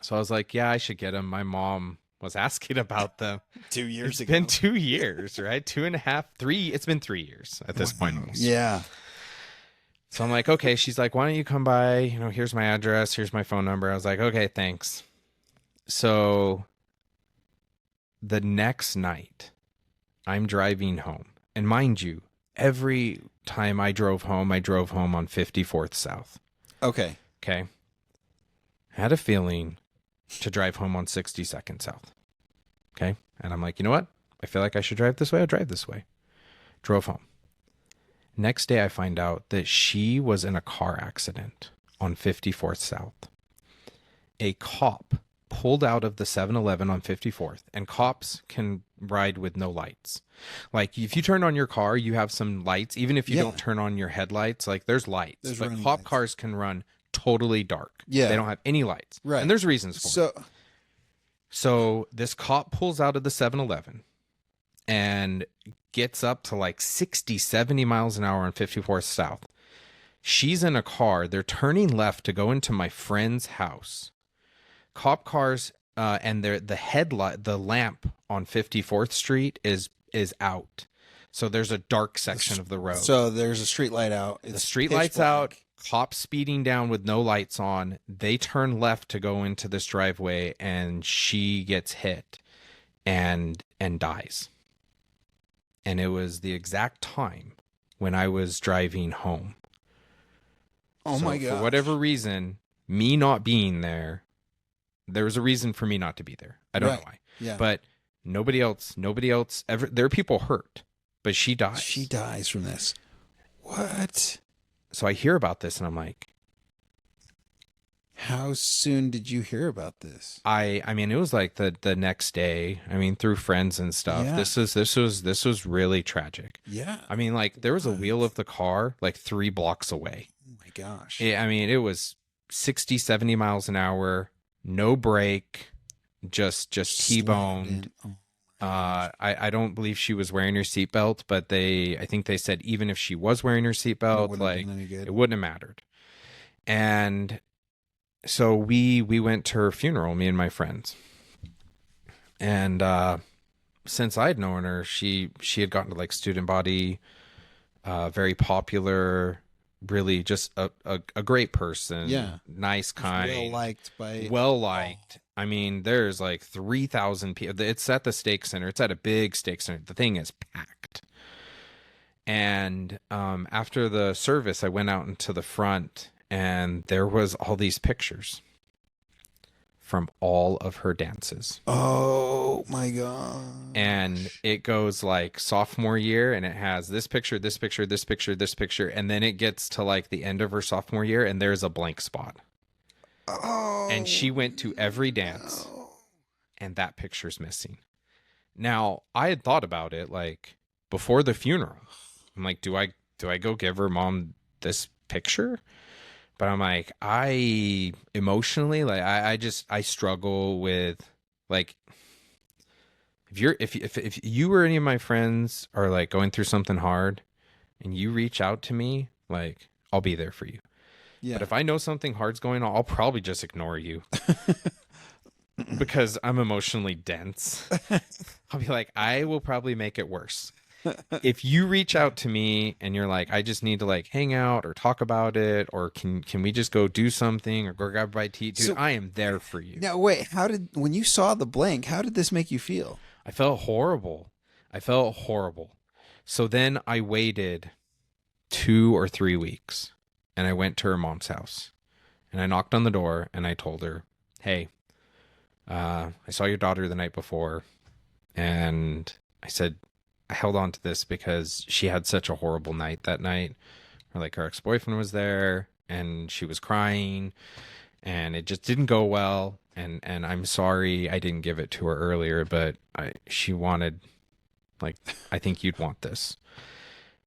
So I was like, "Yeah, I should get them." My mom was asking about them. 2 years It's ago. been 2 years, right? 2.5, 3. It's been 3 years at this point. Almost. Yeah. So I'm like, okay. She's like, why don't you come by? You know, here's my address. Here's my phone number. I was like, okay, thanks. So the next night, I'm driving home. And mind you, every time I drove home on 54th South. Okay. Okay. I had a feeling to drive home on 62nd South. Okay. And I'm like, you know what? I feel like I should drive this way. I'll drive this way. Drove home. Next day, I find out that she was in a car accident on 54th South. A cop pulled out of the 7-Eleven on 54th, and cops can ride with no lights. Like, if you turn on your car, you have some lights. Even if you Yeah. don't turn on your headlights, like, there's lights. There's but running cop lights. cars can run totally dark. Yeah. They don't have any lights. Right. And there's reasons for it. So, So this cop pulls out of the 7-Eleven and gets up to like 60, 70 miles an hour on 54th South. She's in a car. They're turning left to go into my friend's house. Cop cars and the headlight, the lamp on 54th Street is out. So there's a dark section of the road. so there's a street light out. The It's street pitch lights black. out, cops speeding down with no lights on. They turn left to go into this driveway, and she gets hit and dies. And it was the exact time when I was driving home. Oh So my god. for whatever reason, me not being there, there was a reason for me not to be there. I don't know Right. why. Yeah. But nobody else ever, there are people hurt, but she dies. She dies from this. What? So I hear about this and I'm like, How soon did you hear about this? I mean, it was like the next day. I mean, through friends and stuff. Yeah. This was really tragic. Yeah. I mean, like there was a What? wheel of the car like 3 blocks away. Oh my gosh. I mean, it was 60, 70 miles an hour, no brake, just T-boned. Slammed in. Oh. I don't believe she was wearing her seatbelt, but I think they said even if she was wearing her It seatbelt, wouldn't like have been any good. it wouldn't have mattered. And so we went to her funeral, me and my friends. And since I'd known her, she had gotten to like student body, very popular, really just a great person. Yeah. Nice, kind, Well liked by. well liked. I mean, there's like 3,000 people. It's at the stake center. It's at a big stake center. The thing is packed. And after the service, I went out into the front, and there was all these pictures from all of her dances. Oh my god. And it goes like sophomore year, and it has this picture, this picture, this picture, this picture, and then it gets to like the end of her sophomore year, and there's a blank spot. Oh. And she went to every dance, no. and that picture's missing. Now, I had thought about it like before the funeral. I'm like, do I go give her mom this picture? But I'm like, I emotionally, like, I struggle with, like, if you or any of my friends are like going through something hard and you reach out to me, like, I'll be there for you. But Yeah. if I know something hard's going on, I'll probably just ignore you because I'm emotionally dense. I'll be like, I will probably make it worse. If you reach out to me and you're like, I just need to like hang out or talk about it, or can we just go do something or go grab a bite to eat, dude, So I am there for you. now, wait. When you saw the blank, how did this make you feel? I felt horrible. I felt horrible. So then I waited 2 or 3 weeks and I went to her mom's house and I knocked on the door and I told her, hey, I saw your daughter the night before. And I said, I held on to this because she had such a horrible night that night. Or like her ex-boyfriend was there and she was crying and it just didn't go well. And I'm sorry I didn't give it to her earlier, but she wanted, like, I think you'd want this.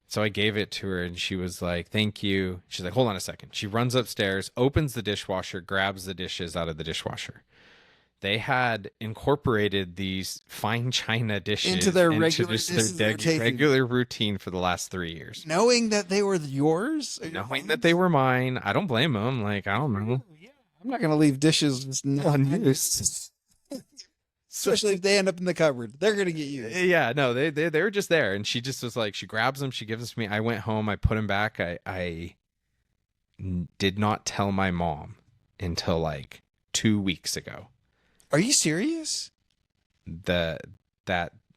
So I gave it to her and she was like, thank you. She's like, hold on a second. She runs upstairs, opens the dishwasher, grabs the dishes out of the dishwasher. They had incorporated these fine china dishes Into their regular just dishes they're taking. regular routine for the last 3 years. Knowing that they were yours? Knowing that they were mine, I don't blame them. Like, I don't know. I'm not going to leave dishes just unused. Especially if they end up in the cupboard. They're going to get used. Yeah, no, they were just there. And she just was like, she grabs them, she gives them to me. I went home, I put them back. I did not tell my mom until like 2 weeks ago. Are you serious? That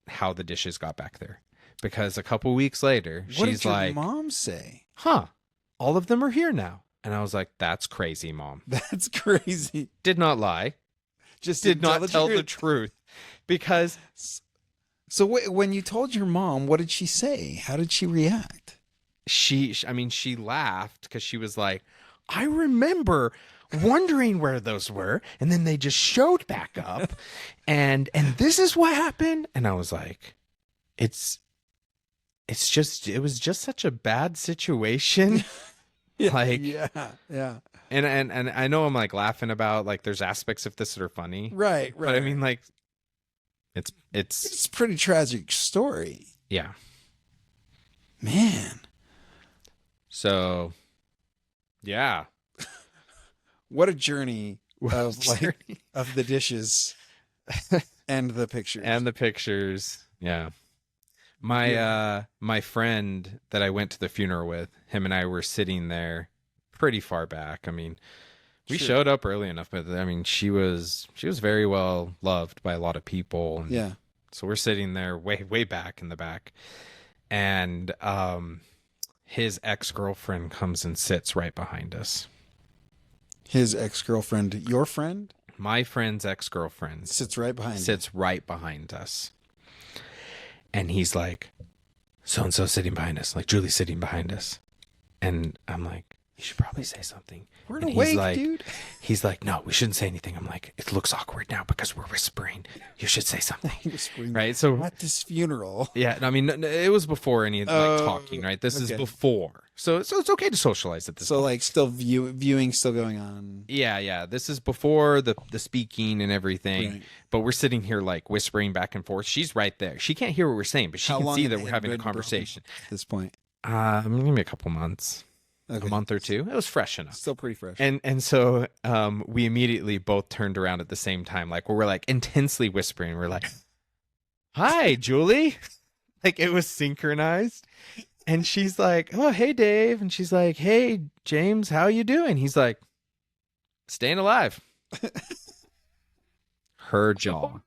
how the dishes got back there, because a couple weeks later What she's did your like, mom say? huh, all of them are here now. And I was like, that's crazy, Mom. That's crazy. Did not lie, Just did not tell the truth. Because So when you told your mom, what did she say? How did she react? she laughed because she was like, I remember wondering where those were, and then they just showed back up, and this is what happened. And I was like, it was just such a bad situation. Like, yeah. and I know I'm like laughing about, like, there's aspects of this that are funny, Right. but I mean, like, it's It's a pretty tragic story. yeah. Man. So yeah. What a journey of Journey. of the dishes and the pictures. And the pictures. Yeah. My friend that I went to the funeral with, him and I were sitting there pretty far back. I mean, we Sure. showed up early enough, but I mean, she was very well loved by a lot of people. And Yeah. so we're sitting there way back in the back. And his ex-girlfriend comes and sits right behind us. His ex-girlfriend, your friend, My friend's ex-girlfriend sits right behind you. sits right behind us. And he's like, so-and-so sitting behind us, like Julie's sitting behind us. And I'm like, you should probably say something. We're And awake, like, dude. He's like, no, we shouldn't say anything. I'm like, it looks awkward now because we're whispering. You should say something. Whispering Right? So at this funeral. yeah, I mean, it was before any like talking, right? This is okay. before. So it's okay to socialize at this So point. like still viewing still going on. Yeah. This is before the speaking and everything. Right. But we're sitting here like whispering back and forth. She's right there. She can't hear what we're saying, but she How can long see had that they we're having a been broken conversation. at this point? Maybe a couple months, Okay. a month or two. It was fresh enough. Still pretty fresh. And so we immediately both turned around at the same time, like we're like intensely whispering. We're like, "Hi, Julie," like it was synchronized. And she's like, "Oh, hey, Dave," and she's like, "Hey, James, how you doing?" He's like, "Staying alive." Her jaw,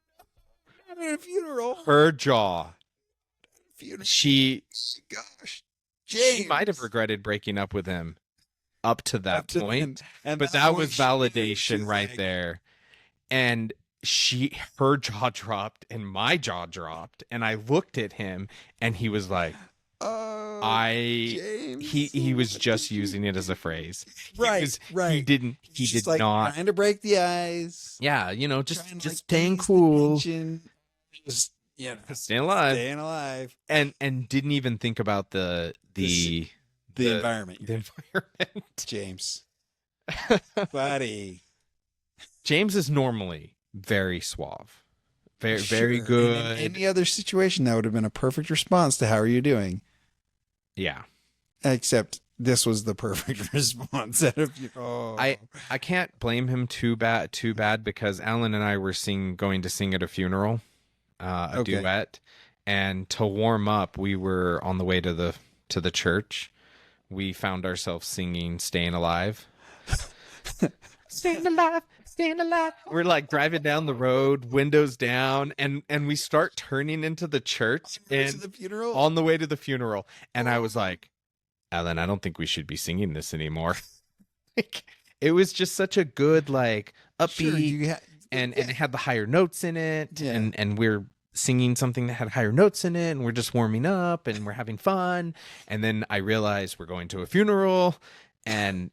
At a funeral. her jaw. Funeral. She Gosh. she might have regretted breaking up with him up to that point. And But that was point she- validation she's right like, there. And her jaw dropped and my jaw dropped. And I looked at him and he was like, Oh, James. he was just using it as a phrase. Right. He did Just like not. trying to break the ice. Yeah, Trying just to, like, staying ease the cool. tension. Just Yeah. Staying alive. Staying alive. And didn't even think about the environment. The environment. James. Buddy. James is normally very suave. Very, Sure. very good. And in any other situation, that would have been a perfect response to how are you doing? Yeah. Except this was the perfect response. I can't blame him too bad because Alan and I were going to sing at a funeral, a duet, and to warm up, we were on the way to the church. We found ourselves singing "Staying Alive." Staying alive, staying alive. We're like driving down the road, windows down, and we start turning into the church to the funeral? on the way to the funeral. And I was like, Alan, I don't think we should be singing this anymore. Like, it was just such a good, like, upbeat, Sure, and it had the higher notes in it, Yeah. and we're singing something that had higher notes in it, and we're just warming up, and we're having fun. And then I realized we're going to a funeral, and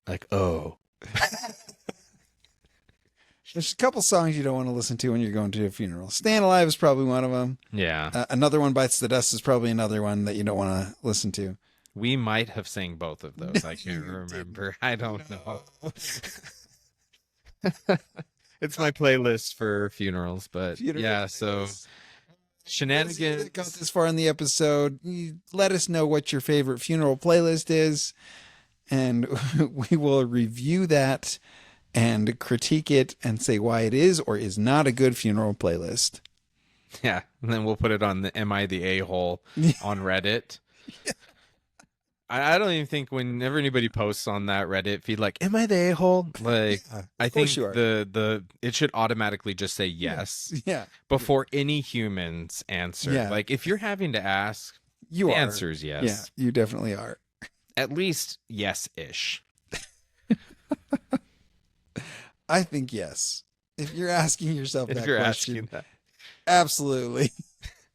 like, oh. There's a couple songs you don't want to listen to when you're going to a funeral. Staying Alive is probably one of them. Yeah. Another One Bites the Dust is probably another one that you don't want to listen to. We might have sang both of those. I can't remember. I don't know. It's my playlist for funerals, but yeah, so shenanigans. Got this far in the episode. Let us know what your favorite funeral playlist is, and we will review that and critique it and say why it is or is not a good funeral playlist. Yeah, and then we'll put it on the Am I the A-hole on Reddit. Yeah. I don't even think whenever anybody posts on that Reddit feed like, am I the a-hole? Like, I think it should automatically just say yes. Yeah. Before any humans answer. Yeah. Like, if you're having to ask, the answer is yes. Yeah, you definitely are. At least yes-ish. I think yes. If you're asking yourself that question. That. Absolutely.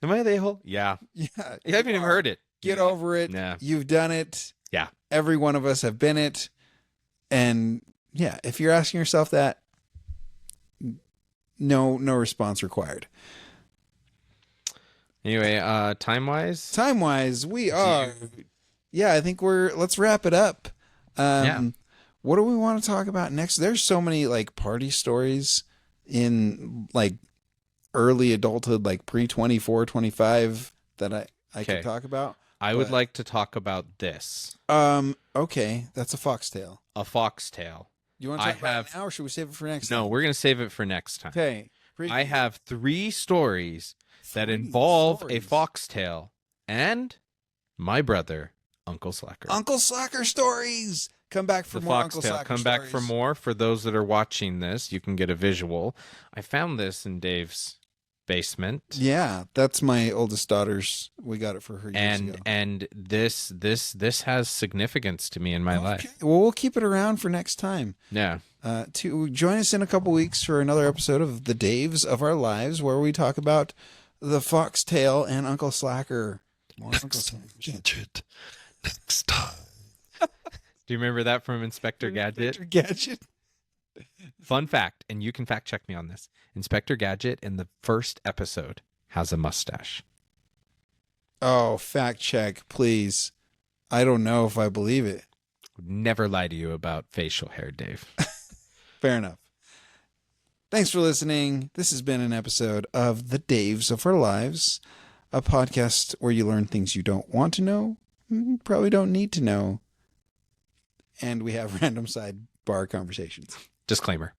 Am I the a-hole? Yeah. Yeah. You haven't even heard it. Get over it. Yeah. You've done it. Yeah. Every one of us have been it. And yeah, if you're asking yourself that, no response required. Anyway, time-wise? Time-wise, we are. Yeah, I think let's wrap it up. What do we want to talk about next? There's so many like party stories in like early adulthood, like pre-24, 25 that I could talk about. I would like to talk about this. Okay, that's a foxtail. A foxtail. You want to talk about it now, or should we save it for next time? No, we're going to save it for next time. Okay. I have 3 stories that involve a foxtail and my brother, Uncle Slacker. Uncle Slacker stories. Come back for more Uncle Slacker stories. Come back for more. For those that are watching this, you can get a visual. I found this in Dave's basement. Yeah, that's my oldest daughter's. We got it for her years ago. And this has significance to me in my life. Well, we'll keep it around for next time. Yeah. To join us in a couple weeks for another episode of The Daves of Our Lives, where we talk about the foxtail and Uncle Slacker. More Uncle Slacker. Next time. Do you remember that from Inspector Gadget? Inspector Gadget. Fun fact, and you can fact check me on this. Inspector Gadget in the first episode has a mustache. Oh, fact check, please. I don't know if I believe it. Would never lie to you about facial hair, Dave. Fair enough. Thanks for listening. This has been an episode of The Daves of Our Lives, a podcast where you learn things you don't want to know, probably don't need to know, and we have random sidebar conversations. Disclaimer.